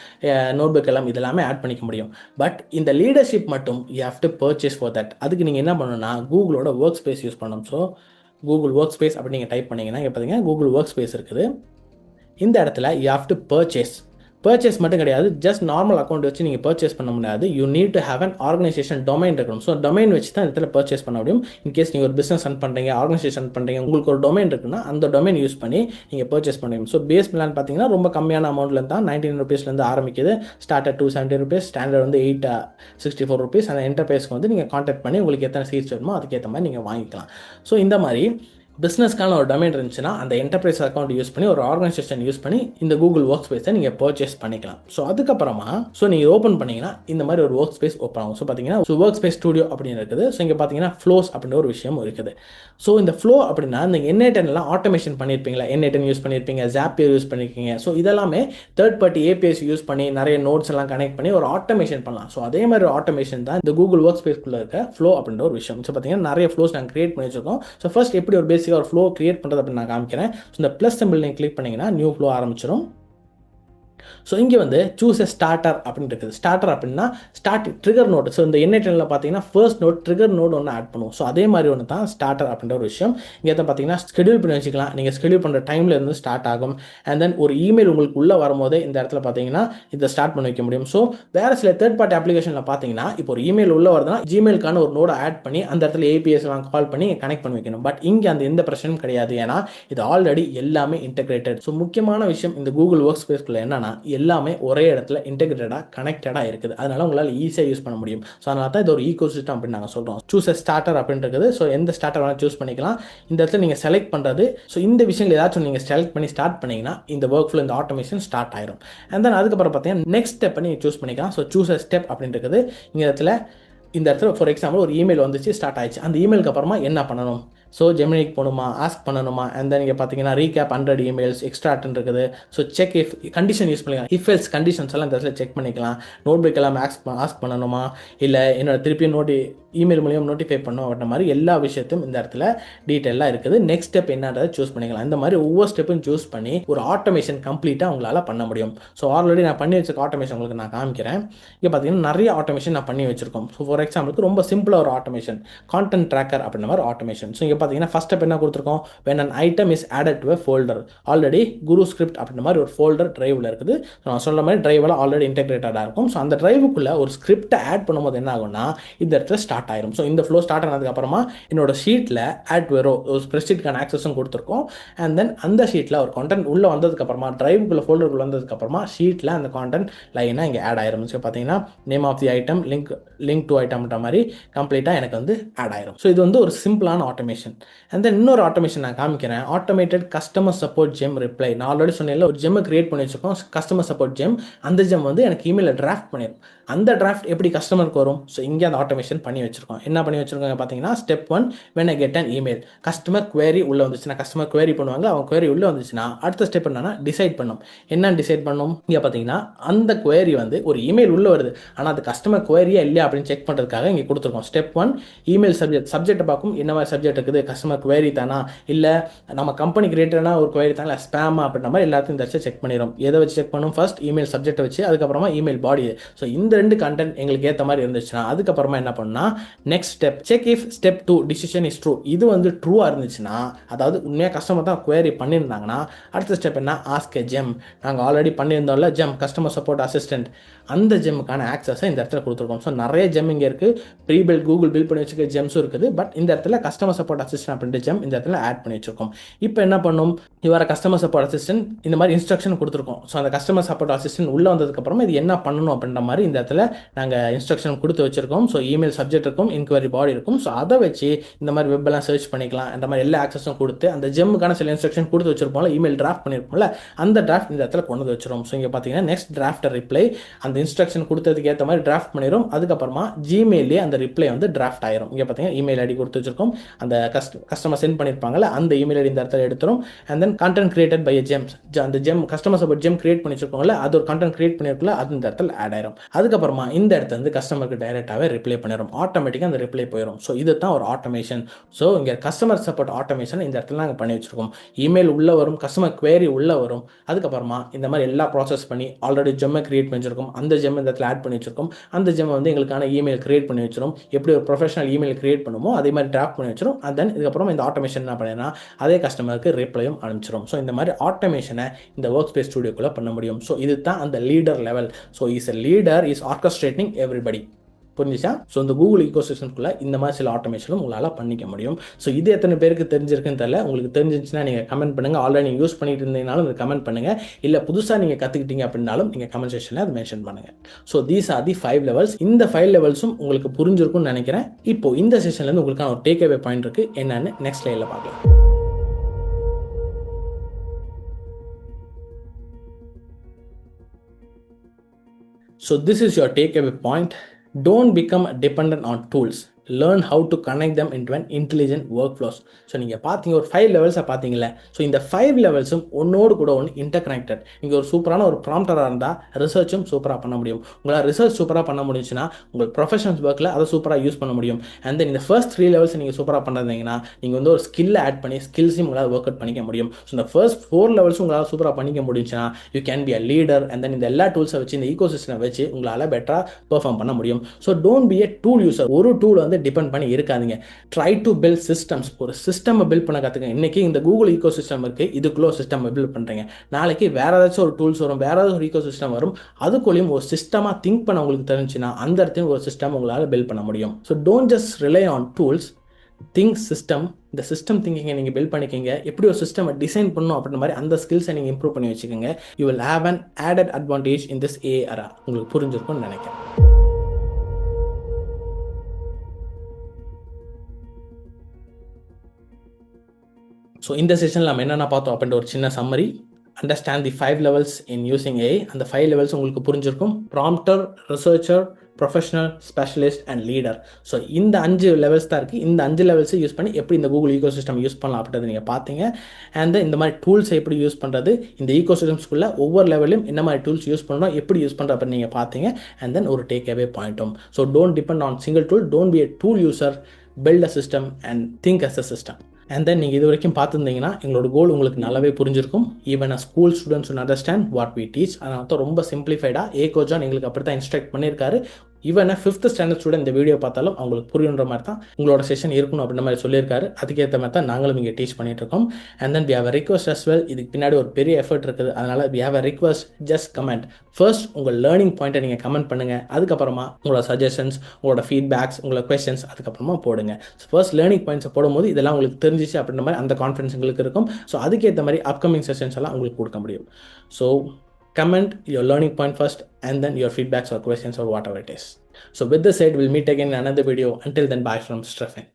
நோட்புக் எல்லாம் இதெல்லாமே ஆட் பண்ணிக்க முடியும். பட் இந்த லீடர்ஷிப் மட்டும் you have to purchase for that. அதுக்கு நீங்கள் என்ன பண்ணணும்னா கூகுளோட ஒர்க் ஸ்பேஸ் யூஸ் பண்ணணும். ஸோ கூகுள் ஒர்க் ஸ்பேஸ் அப்படி நீங்கள் டைப் பண்ணிங்கன்னா இங்கே பார்த்தீங்கன்னா கூகுள் ஒர்க் ஸ்பேஸ் இருக்குது. இந்த இடத்துல யூ ஹேவ் டு பர்ச்சேஸ் மட்டும் கிடையாது, ஜஸ்ட் நார்மல் அக்கௌண்ட் வச்சு நீங்கள் பர்ச்சேஸ் பண்ண முடியாது. You need to have an organisation domain இருக்கணும். ஸோ டொமைன் வச்சு தான் இடத்துல பர்ச்சேஸ் பண்ண முடியும். இன்கேஸ் நீங்கள் ஒரு பிஸ்னஸ் ரன் பண்ணுறீங்க, ஆர்கனைசேஷன் பண்ணுறீங்க, உங்களுக்கு ஒரு டொமைன் இருக்குன்னா அந்த டொமைன் யூஸ் பண்ணி நீங்கள் பர்ச்சேஸ் பண்ண முடியும். ஸோ பேஸ் பிளான் பார்த்தீங்கன்னா ரொம்ப கம்மியான அமௌண்ட்லேருந்து தான் 99 rupeesலேருந்து ஆரம்பிக்குது. ஸ்டார்டர் 270 rupees, ஸ்டாண்டர்ட் வந்து 864 rupees. அந்த என்டர்பிரைஸ்க்கு வந்து நீங்கள் கான்டாக்ட் பண்ணி உங்களுக்கு எத்தனை சீட்ஸ் வேணுமோ அதுக்கேற்ற மாதிரி நீங்கள் வாங்கிக்கலாம். ஸோ இந்த மாதிரி பிஸ்னஸ்க்கான ஒரு டொமைன் இருந்துச்சுன்னா அந்த என்டர்பிரைஸ் அக்கௌண்ட் யூஸ் பண்ணி ஒரு ஆர்கனைசேஷன் யூஸ் பண்ணி இந்த கூகுள் ஒர்க் ஸ்பேஸை நீங்கள் பர்ச்சேஸ் பண்ணிக்கலாம். ஸோ அதுக்கப்புறமா நீங்கள் ஓப்பன் பண்ணிங்கன்னா இந்த மாதிரி ஒரு ஒர்க் ஸ்பேஸ் ஓப்பன் ஆகும். ஸோ பார்த்தீங்கன்னா ஒர்க் ஸ்பேஸ் ஸ்டுடியோ அப்படின்னு இருக்குது. ஸோ இங்கே பார்த்தீங்கன்னா ஃப்ளோஸ் அப்படின்ற ஒரு விஷயம் இருக்குது. ஸோ இந்த ஃப்ளோ அப்படின்னா நீங்கள் N8 ஆட்டோமேஷன் பண்ணியிருப்பீங்களா, N8 யூஸ் பண்ணியிருப்பீங்க, ஜாப்பியர் யூஸ் பண்ணியிருக்கீங்க. ஸோ இதெல்லாமே தேர்ட் பார்ட்டி ஏபிஎஸ் யூஸ் பண்ணி நிறைய நோட்ஸ் எல்லாம் கனெக்ட் பண்ணி ஒரு ஆட்டோமேஷன் பண்ணலாம். ஸோ அதே மாதிரி ஆட்டோமேஷன் தான் இந்த கூகுள் ஒர்க் ஸ்பேஸ்க்குள்ளே இருக்க ஃப்ளோ அப்படின்ற ஒரு விஷயம். ஸோ பார்த்தீங்கன்னா நிறைய ஃப்ளோஸ் நாங்கள் கிரியேட் பண்ணி வச்சிருக்கோம். ஸோ ஃபர்ஸ்ட் எப்படி ஒரு பேசிக்காக ஒரு ஃப்ளோ கிரியேட் பண்ணுறது அப்படின்னு நான் காமிக்கிறேன். ஸோ இந்த ப்ளஸ் சிம்பிள் நீங்கள் கிளிக் பண்ணிங்கன்னா நியூ ஃப்ளோ ஆரம்பிச்சிடும். ஸோ இங்கே வந்து சூஸ் எ ஸ்டார்டர் அப்படின்னு இருக்குது. ஸ்டார்டர் அப்படின்னா ட்ரிகர் நோட். ஸோ இந்த N8 பார்த்தீங்கன்னா ஃபர்ஸ்ட் நோட் ட்ரிகர் நோட் ஒன்று ஆட் பண்ணுவோம். ஸோ அதே மாதிரி ஒன்று தான் ஸ்டார்டர் அப்படின்ற ஒரு விஷயம். இங்கே தான் பார்த்தீங்கன்னா ஸ்கெடியூல் பண்ணி வச்சுக்கலாம். நீங்கள் ஸ்கெடியூல் பண்ணுற டைமில் இருந்து ஸ்டார்ட் ஆகும். அண்ட் தென் ஒரு இமெயில் உங்களுக்கு உள்ளே வரும்போதே இந்த இடத்துல பார்த்தீங்கன்னா இதை ஸ்டார்ட் பண்ணி வைக்க முடியும். ஸோ வேறு சில தேர்ட் பார்ட்டி அப்ளிகேஷனில் பார்த்தீங்கன்னா இப்போ ஒரு இமெயில் உள்ளே வருதுன்னா ஜிமெயிலுக்கான ஒரு நோடை ஆட் பண்ணி அந்த இடத்துல ஏபிஎஸ் எல்லாம் கால் பண்ணி கனெக்ட் பண்ணி வைக்கணும். பட் இங்கே அந்த எந்த பிரச்சனையும் கிடையாது, ஏன்னா இது ஆல்ரெடி எல்லாமே இன்டெகிரேட்டட். ஸோ முக்கியமான விஷயம் இந்த கூகுள் ஒர்க் ஸ்பேஸ்க்குள்ள என்னன்னா எல்லாமே ஒரே இடத்துல இன்டெகிரேட்டடாக கனெக்டடாக இருக்குது. அதனால உங்களால் ஈஸியாக யூஸ் பண்ண முடியும். ஸோ அதனால தான் இது ஒரு ஈகோ சிஸ்டம் அப்படின்னு நாங்கள் சொல்கிறோம். சூஸ் எ ஸ்டார்டர் அப்படின்னு இருக்குது. ஸோ எந்த ஸ்டார்டர் வேணால் சூஸ் பண்ணிக்கலாம். இந்த இடத்துல நீங்கள் செலக்ட் பண்ணுறது. ஸோ இந்த விஷயங்கள் ஏதாச்சும் நீங்கள் செலக்ட் பண்ணி ஸ்டார்ட் பண்ணிங்கன்னா இந்த ஒர்க் ஃப்ளோ இந்த ஆட்டோமேஷன் ஸ்டார்ட் ஆயிரும். அண்ட் தென் அதுக்கப்புறம் பார்த்தீங்கன்னா நெக்ஸ்ட் ஸ்டெப் நீங்கள் சூஸ் பண்ணிக்கலாம். ஸோ சூஸ் எ ஸ்டெப் அப்படின்னு இருக்குது. இந்த இடத்துல ஃபார் எக்ஸாம்பிள் ஒரு இமெயில் வந்துச்சு, ஸ்டார்ட் ஆயிடுச்சு. அந்த இமெயிலுக்கு அப்புறமா என்ன பண்ணணும்? ஸோ ஜெமினிக்கு போகணுமா, ஆஸ்க் பண்ணணுமா, அண்ட் தென் நீங்கள் பார்த்தீங்கன்னா ரீகேப் 100 இமெயில்ஸ் எக்ஸ்ட்ராட்னு இருக்குது. So check if condition use பண்ணிக்கலாம். இஃப் எல்ஸ் கண்டிஷன்ஸ் எல்லாம் இந்த இடத்துல செக் பண்ணிக்கலாம். நோட்புக் எல்லாம் ஆஸ்க் பண்ணணுமா, இல்லை என்னோட திருப்பியும் இமெயில் மூலியம் நோட்டிஃபை பண்ணணும் அப்படின்ற மாதிரி எல்லா விஷயத்தையும் இந்த இடத்துல டீட்டெயிலாக இருக்குது. நெக்ஸ்ட் ஸ்டெப் என்னன்றதை சூஸ் பண்ணிக்கலாம். இந்த மாதிரி ஒவ்வொரு ஸ்டெப்பும் சூஸ் பண்ணி ஒரு ஆட்டோமேஷன் கம்ப்ளீட்டாக உங்களால் பண்ண முடியும். ஸோ ஆல்ரெடி நான் பண்ணி வச்சிருக்க ஆட்டோமேஷன் உங்களுக்கு நான் காமிக்கிறேன். இங்கே பார்த்தீங்கன்னா நிறைய ஆட்டோமேஷன் நான் பண்ணி வச்சிருக்கோம். ஸோ ஃபார் எக்ஸாம்பிளுக்கு ரொம்ப சிம்பிளாக ஒரு ஆட்டோமேஷன் கான்டென்ட் ட்ராக்கர் அப்படின்ற மாதிரி ஆட்டோமேஷன். ஸோ இங்கே பார்த்தீங்கன்னா ஃபர்ஸ்ட் ஸ்டெப் என்ன கொடுத்துருக்கோம், when an item is added to a folder, already Guru script அப்படின்ற மாதிரி ஒரு ஃபோல்டர் டிரைவில் இருக்குது. நான் சொல்ற மாதிரி டிரைவில் ஆல்ரெடி இன்டெகிரேட்டடாக இருக்கும். ஸோ அந்த டிரைவுக்குள்ளே ஒரு ஸ்கிரிப்டை ஆட் பண்ணும்போது என்ன ஆகும்னா இந்த இடத்துல ஸ்டார்ட் ஆயிரும். ஸோ இந்த ஃப்ளோ ஸ்டார்ட் ஆனதுக்கப்புறமா என்னோட ஷீட்டில் ஆட் வெரோ ஒரு ஸ்ப்ரெட்ஷீட்கான ஆக்சஸும் கொடுத்துருக்கோம். அண்ட் தென் அந்த ஷீட்டில் ஒரு கான்டென்ட் உள்ளே வந்ததுக்கப்புறமா டிரைவுக்குள்ளே ஃபோல்டருக்குள்ள வந்ததுக்கப்புறமா ஷீட்டில் அந்த கான்டென்ட் லைனாக இங்கே ஆட் ஆயிரும். ஸோ பார்த்தீங்கன்னா name of the item, link to ஐட்டம்ன்ற மாதிரி கம்ப்ளீட்டாக எனக்கு வந்து ஆட் ஆயிரும். ஸோ இது வந்து ஒரு சிம்பிளான ஆட்டோமேஷன். அண்ட் தென் இன்னொரு ஆட்டோமேஷன் நான் காமிக்கிறேன். Automated customer support GeM reply. நான் ஆல்ரெடி சொன்னேன்ல ஒரு ஜெம்மை கிரியேட் பண்ணி வச்சிருக்கோம், கஸ்டமர் சப்போர்ட் ஜெம். அந்த ஜெம் வந்து எனக்கு இமெயிலில் டிராஃப்ட் பண்ணிடும். அந்த டிராஃப்ட் எப்படி கஸ்டமருக்கு வரும்? ஸோ இங்கே அந்த ஆட்டோமேஷன் பண்ணி வச்சிருக்கோம். என்ன பண்ணி வச்சிருக்காங்க பார்த்தீங்கன்னா step 1, when I get an email, customer query உள்ளே வந்துச்சுன்னா கஸ்டமர் குவேரி பண்ணுவாங்க. அவங்க குவேரி உள்ளே வந்துச்சுன்னா அடுத்த ஸ்டெப் என்னன்னா டிசைட் பண்ணும். என்ன டிசைட் பண்ணும்? இங்கே பார்த்தீங்கன்னா அந்த குவேரி வந்து ஒரு இமெயில் உள்ளே வருது, ஆனால் அது கஸ்டமர் குவேரியா இல்லையா அப்படின்னு செக் பண்ணுறதுக்காக இங்கே கொடுத்துருக்கோம். ஸ்டெப் 1 இமெயில் சப்ஜெக்டை பார்க்கும். என்ன மாதிரி சப்ஜெக்ட் இருக்குது, இருக்குது, கஸ்டமர் குவேரி தானா, இல்லை நம்ம கம்பெனிக்கு ரிலேட்டடான ஒரு குவேரி தானே, இல்லை ஸ்பேமா அப்படின்ற மாதிரி எல்லாத்தையும் இந்த செக் பண்ணிடும். எதை வச்சு செக் பண்ணும்? ஃபர்ஸ்ட் இமெயில் சப்ஜெக்டை வச்சு, அதுக்கப்புறமா இமெயில் பாடி. ஸோ இந்த 2 கண்டென்ட் எங்களுக்கு ஏற்ற மாதிரி இருந்துச்சுன்னா அதுக்கப்புறமா என்ன பண்ணால் next step check if step 2 decision is true. இது வந்து ட்ரூவாக இருந்துச்சுன்னா, அதாவது உண்மையாக கஸ்டமர் தான் குவேரி பண்ணியிருந்தாங்கன்னா, அடுத்த ஸ்டெப் என்ன? Ask a gem. நாங்கள் ஆல்ரெடி பண்ணியிருந்தோம்ல ஜெம், கஸ்டமர் சப்போர்ட் அசிஸ்டன்ட், அந்த ஜெம்முக்கான ஆக்சஸை இந்த இடத்துல கொடுத்துருக்கோம். ஸோ நிறைய ஜெம் இங்கே இருக்குது. ப்ரீபில் கூகுள் பில் பண்ணி வச்சுக்க ஜெம்ஸும் இருக்குது. பட் இந்த இடத்துல கஸ்டமர் சப்போர்ட் அசிஸ்டன்ட் அப்படின்ற ஜெம் இந்த இடத்துல ஆட் பண்ணி வச்சிருக்கோம். இப்போ என்ன பண்ணும்? இவர கஸ்டமர் சப்போர்ட் அசிஸ்டன்ட் இந்த மாதிரி இன்ஸ்ட்ரக்ஷன் கொடுத்துருக்கோம். ஸோ அந்த கஸ்டமர் சப்போர்ட் அசிஸ்டன்ட் உள்ளே வந்ததுக்கப்புறமா இது என்ன பண்ணணும் அப்படின்ற மாதிரி இந்த இடத்துல நாங்கள் இன்ஸ்ட்ரக்ஷன் கொடுத்து வச்சிருக்கோம். ஸோ இமெயில் சப்ஜெக்ட் இருக்கும், இன்குவரி பாடி இருக்கும். ஸோ அதை வச்சு இந்த மாதிரி வெப்பெல்லாம் சர்ச் பண்ணிக்கலாம். இந்த மாதிரி எல்லா ஆக்சஸும் கொடுத்து அந்த ஜெம்முக்கான சில இன்ஸ்ட்ரக்ஷன் கொடுத்து வச்சிருப்போம்ல, இமெயில் டிராஃப்ட் பண்ணியிருப்போம்ல, அந்த டிராஃப்ட் இந்த இடத்துல கொண்டு வந்து வச்சிரும். ஸோ இங்கே பார்த்தீங்கன்னா நெக்ஸ்ட் டிராஃப்ட் ரிப்ளை அந்த இன்ஸ்ட்ரக்ஷன் கொடுத்ததுக்கு ஏற்ற மாதிரி டிராஃப்ட் பண்ணிடும். அதுக்கப்புறமா ஜிமெயிலே அந்த ரிப்ளை வந்து டிராஃப்ட் ஆயிரும். இங்கே பார்த்தீங்கன்னா இமெயில் ஐடி கொடுத்து வச்சிருக்கோம். அந்த கஸ்டமர் சென்ட் பண்ணியிருப்பாங்கல்ல, அந்த இமெயில் ஐடி இந்த இடத்துல எடுத்துரும். And then content created by gems, அந்த gem customer support gem create பண்ணி வச்சிருக்கோம்ல, அது ஒரு கண்டென்ட் கிரியேட் பண்ணிருக்கல, அது இந்த இடத்துல ஆட் ஆயிரும். அதுக்கப்புறமா இந்த இடத்துல வந்து கஸ்டமருக்கு டைரெக்டாகவே ரிப்ளை பண்ணிடும். ஆட்டோமேட்டிக்காக அந்த ரிப்ளை போயிடும். ஸோ இது தான் ஒரு ஆட்டோமேஷன். ஸோ இங்கே கஸ்டமர் சப்போர்ட் ஆட்டோமேஷன் இந்த இடத்துல நாங்கள் பண்ணி வச்சிருக்கோம். இமெயில் உள்ளே வரும், கஸ்டமர் குவேரி உள்ளே வரும். அதுக்கப்புறமா இந்த மாதிரி எல்லா ப்ராசஸ் பண்ணி ஆல்ரெடி ஜெம்மை கிரியேட் பண்ணி வச்சிருக்கோம். அந்த ஜெம் இந்த இடத்துல ஆட் பண்ணி வச்சிருக்கோம். அந்த ஜெம் வந்து எங்களுக்கான இமெயில் கிரியேட் பண்ணி வச்சிரும். எப்படி ஒரு ப்ரொஃபஷனல் இமெயில் கிரியேட் பண்ணுமோ அதே மாதிரி டிராஃப்ட் பண்ணி வச்சிரும். அண்ட் தென் இதுக்கப்புறம் இந்த ஆட்டோமேஷன் என்ன பண்ணினா அதே கஸ்டமருக்கு ரிப்ளையும் அனுப்பிச்சிடும். ஸோ இந்த மாதிரி ஆட்டோமேஷனை இந்த ஒர்க் ஸ்பேஸ் ஸ்டுடியோக்குள்ளே பண்ண முடியும். ஸோ இது தான் அந்த leader level. So is a leader is orchestrating everybody. புரிஞ்சுச்சா? ஸோ இந்த கூகுள் ஈகோசிஸ்டம்குள்ளே இந்த மாதிரி சில ஆட்டோமேஷனும் உங்களால் பண்ணிக்க முடியும். ஸோ இது எத்தனை பேருக்கு தெரிஞ்சிருக்குன்னு தெரியல. உங்களுக்கு தெரிஞ்சிச்சுன்னா நீங்கள் கமெண்ட் பண்ணுங்கள். ஆல்ரெடி நீங்கள் யூஸ் பண்ணிட்டு இருந்தீங்கனாலும் அதை கமெண்ட் பண்ணுங்கள். இல்லை புதுசாக நீங்கள் கற்றுக்கிட்டீங்க அப்படின்னாலும் நீங்கள் கமெண்ட் செக்ஷனில் அதை மென்ஷன் பண்ணுங்கள். So these are the 5 levels. இந்த 5 லெவல்ஸும் உங்களுக்கு புரிஞ்சிருக்கும்னு நினைக்கிறேன். இப்போ இந்த செஷன்லேருந்து உங்களுக்கான ஒரு டேக் அவே பாயிண்ட் இருக்குது. என்னன்னு நெக்ஸ்ட் ஸ்லைடில் பார்க்கலாம். So this is your takeaway point. Don't become dependent on tools. Learn how to connect them into an intelligent workflows. So நீங்கள் பார்த்தீங்க ஒரு 5 லெவல்ஸை பார்த்தீங்களே. ஸோ இந்த 5 லெவல்ஸும் ஒன்னோடு கூட ஒன்று இன்டர்கனெக்டட். நீங்கள் ஒரு சூப்பரான ஒரு ப்ராம்ப்டராக இருந்தால் ரிசர்ச்சும் சூப்பராக பண்ண முடியும். உங்களால் ரிசர்ச் சூப்பராக பண்ண முடிஞ்சுன்னா உங்கள் ப்ரொஃபஷனல்ஸ் ஒர்க்கில் அதை சூப்பராக யூஸ் பண்ண முடியும். அண்ட் தென் இந்த ஃபர்ஸ்ட் 3 லெவல்ஸ் நீங்கள் சூப்பராக பண்ணுறீங்கன்னா நீங்கள் வந்து ஒரு ஸ்கில்லை ஆட் பண்ணி ஸ்கில்ஸையும் உங்களால் ஒர்க் அவுட் பண்ணிக்க முடியும். ஸோ இந்த ஃபர்ஸ்ட் 4 லெவல்ஸும் உங்களால் சூப்பராக பண்ணிக்க முடிஞ்சுன்னா you can be a leader. And then இந்த எல்லா டூல்ஸை வச்சு இந்த ஈகோசிஸ்டமை வச்சு உங்களால் பெட்டராக பெர்ஃபார்ம் பண்ண முடியும். So don't be a tool user. ஒரு டூல் வந்து டிபெண்ட் பண்ணி இருக்காதீங்க. Try to build systems. ஒரு சிஸ்டம் பில்ட் பண்ண கற்றுக்க. இன்னைக்கு இந்த கூகுள் ஈகோ சிஸ்டம் இருக்குது, இதுக்குள்ள ஒரு சிஸ்டம் பில்ட் பண்ணுறீங்க. நாளைக்கு வேற ஏதாச்சும் ஒரு டூல்ஸ் வரும், வேற ஏதாச்சும் ஒரு ஈகோ சிஸ்டம் வரும். அதுக்குள்ளேயும் ஒரு சிஸ்டமாக திங்க் பண்ண உங்களுக்கு தெரிஞ்சுன்னா அந்த இடத்தையும் ஒரு சிஸ்டம் உங்களால் பில்ட் பண்ண முடியும். So don't just rely on tools, think system. இந்த சிஸ்டம் திங்கிங்கை நீங்கள் பில்ட் பண்ணிக்கோங்க. எப்படி ஒரு சிஸ்டம் டிசைன் பண்ணணும் அப்படின்ற மாதிரி அந்த ஸ்கில்ஸை நீங்கள் இம்ப்ரூவ் பண்ணி வச்சுக்கோங்க. You will have an added advantage in this era. உங்களுக்கு புரிஞ்சிருக்கும்னு நினைக்கிறேன். ஸோ இந்த செஷனில் நம்ம என்னென்ன பார்த்தோம் அப்படின்ற ஒரு சின்ன summary. Understand the 5 levels in using AI. அந்த 5 லெவல்ஸ் உங்களுக்கு புரிஞ்சிருக்கும். Prompter, researcher, professional, specialist and leader. So இந்த 5 லெவல்ஸ் தான் இருக்குது. இந்த 5 லெவல்ஸை யூஸ் பண்ணி எப்படி இந்த கூகுள் ஈகோ சிஸ்டம் யூஸ் பண்ணலாம் அப்படின்றத நீங்கள் பார்த்தீங்க. அண்ட் இந்த மாதிரி டூல்ஸை எப்படி யூஸ் பண்ணுறது, இந்த ஈகோ சிஸ்டம்ஸ்குள்ளே ஒவ்வொரு லெவலையும் என்ன மாதிரி டூல்ஸ் யூஸ் பண்ணணும், எப்படி யூஸ் பண்ணுற அப்படின்னு நீங்கள் பார்த்தீங்க. அண்ட் தென் ஒரு டேக் அவே பாயிண்ட்டும். So don't depend on single tool. Don't be a tool user. Build a system and think as a system. And then நீங்கள் இது வரைக்கும் பார்த்துருந்தீங்கன்னா எங்களோட கோல் உங்களுக்கு நல்லாவே புரிஞ்சிருக்கும். Even a school students understand what we teach. அதனால தான் ரொம்ப சிம்பிளிஃபைடாக ஏகோஜான் எங்களுக்கு அப்படி தான் இன்ஸ்ட்ரக்ட் பண்ணியிருக்காரு. ஈவன் 5th ஸ்டாண்டர்ட் ஸ்டூடெண்ட் இந்த வீடியோ பார்த்தாலும் அவங்களுக்கு புரியுன்ற மாதிரி தான் உங்களோட செஷன் இருக்கணும் அப்படின்ற மாதிரி சொல்லியிருக்காரு. அதுக்கேற்ற மாதிரி தான் நாங்களும் இங்கே டீச் பண்ணிட்டு இருக்கோம். And then we have a request as well. இதுக்கு பின்னாடி ஒரு பெரிய எஃபர்ட் இருக்குது. அதனால we have a request, just comment. First உங்கள் லேர்னிங் பாயிண்ட்டை நீங்கள் கமெண்ட் பண்ணுங்கள். அதுக்கப்புறமா உங்களோட சஜஷன்ஸ், உங்களோட ஃபீட்பேக்ஸ், உங்களோட கொஸ்டின்ஸ் அதுக்கப்புறமா போடுங்க. ஃபர்ஸ்ட் லேர்னிங் பாயிண்ட்ஸை போடும்போது இதெல்லாம் உங்களுக்கு தெரிஞ்சிச்சு அப்படின்ற மாதிரி அந்த கான்ஃபிடன்ஸ் உங்களுக்கு இருக்கும். ஸோ அதுக்கேற்ற மாதிரி அப்கமிங் செஷன்ஸ் எல்லாம் உங்களுக்கு கொடுக்க முடியும். So comment your learning point first and then your feedbacks or questions or whatever it is. So with this said, we'll meet again in another video. Until then, bye from Stefan.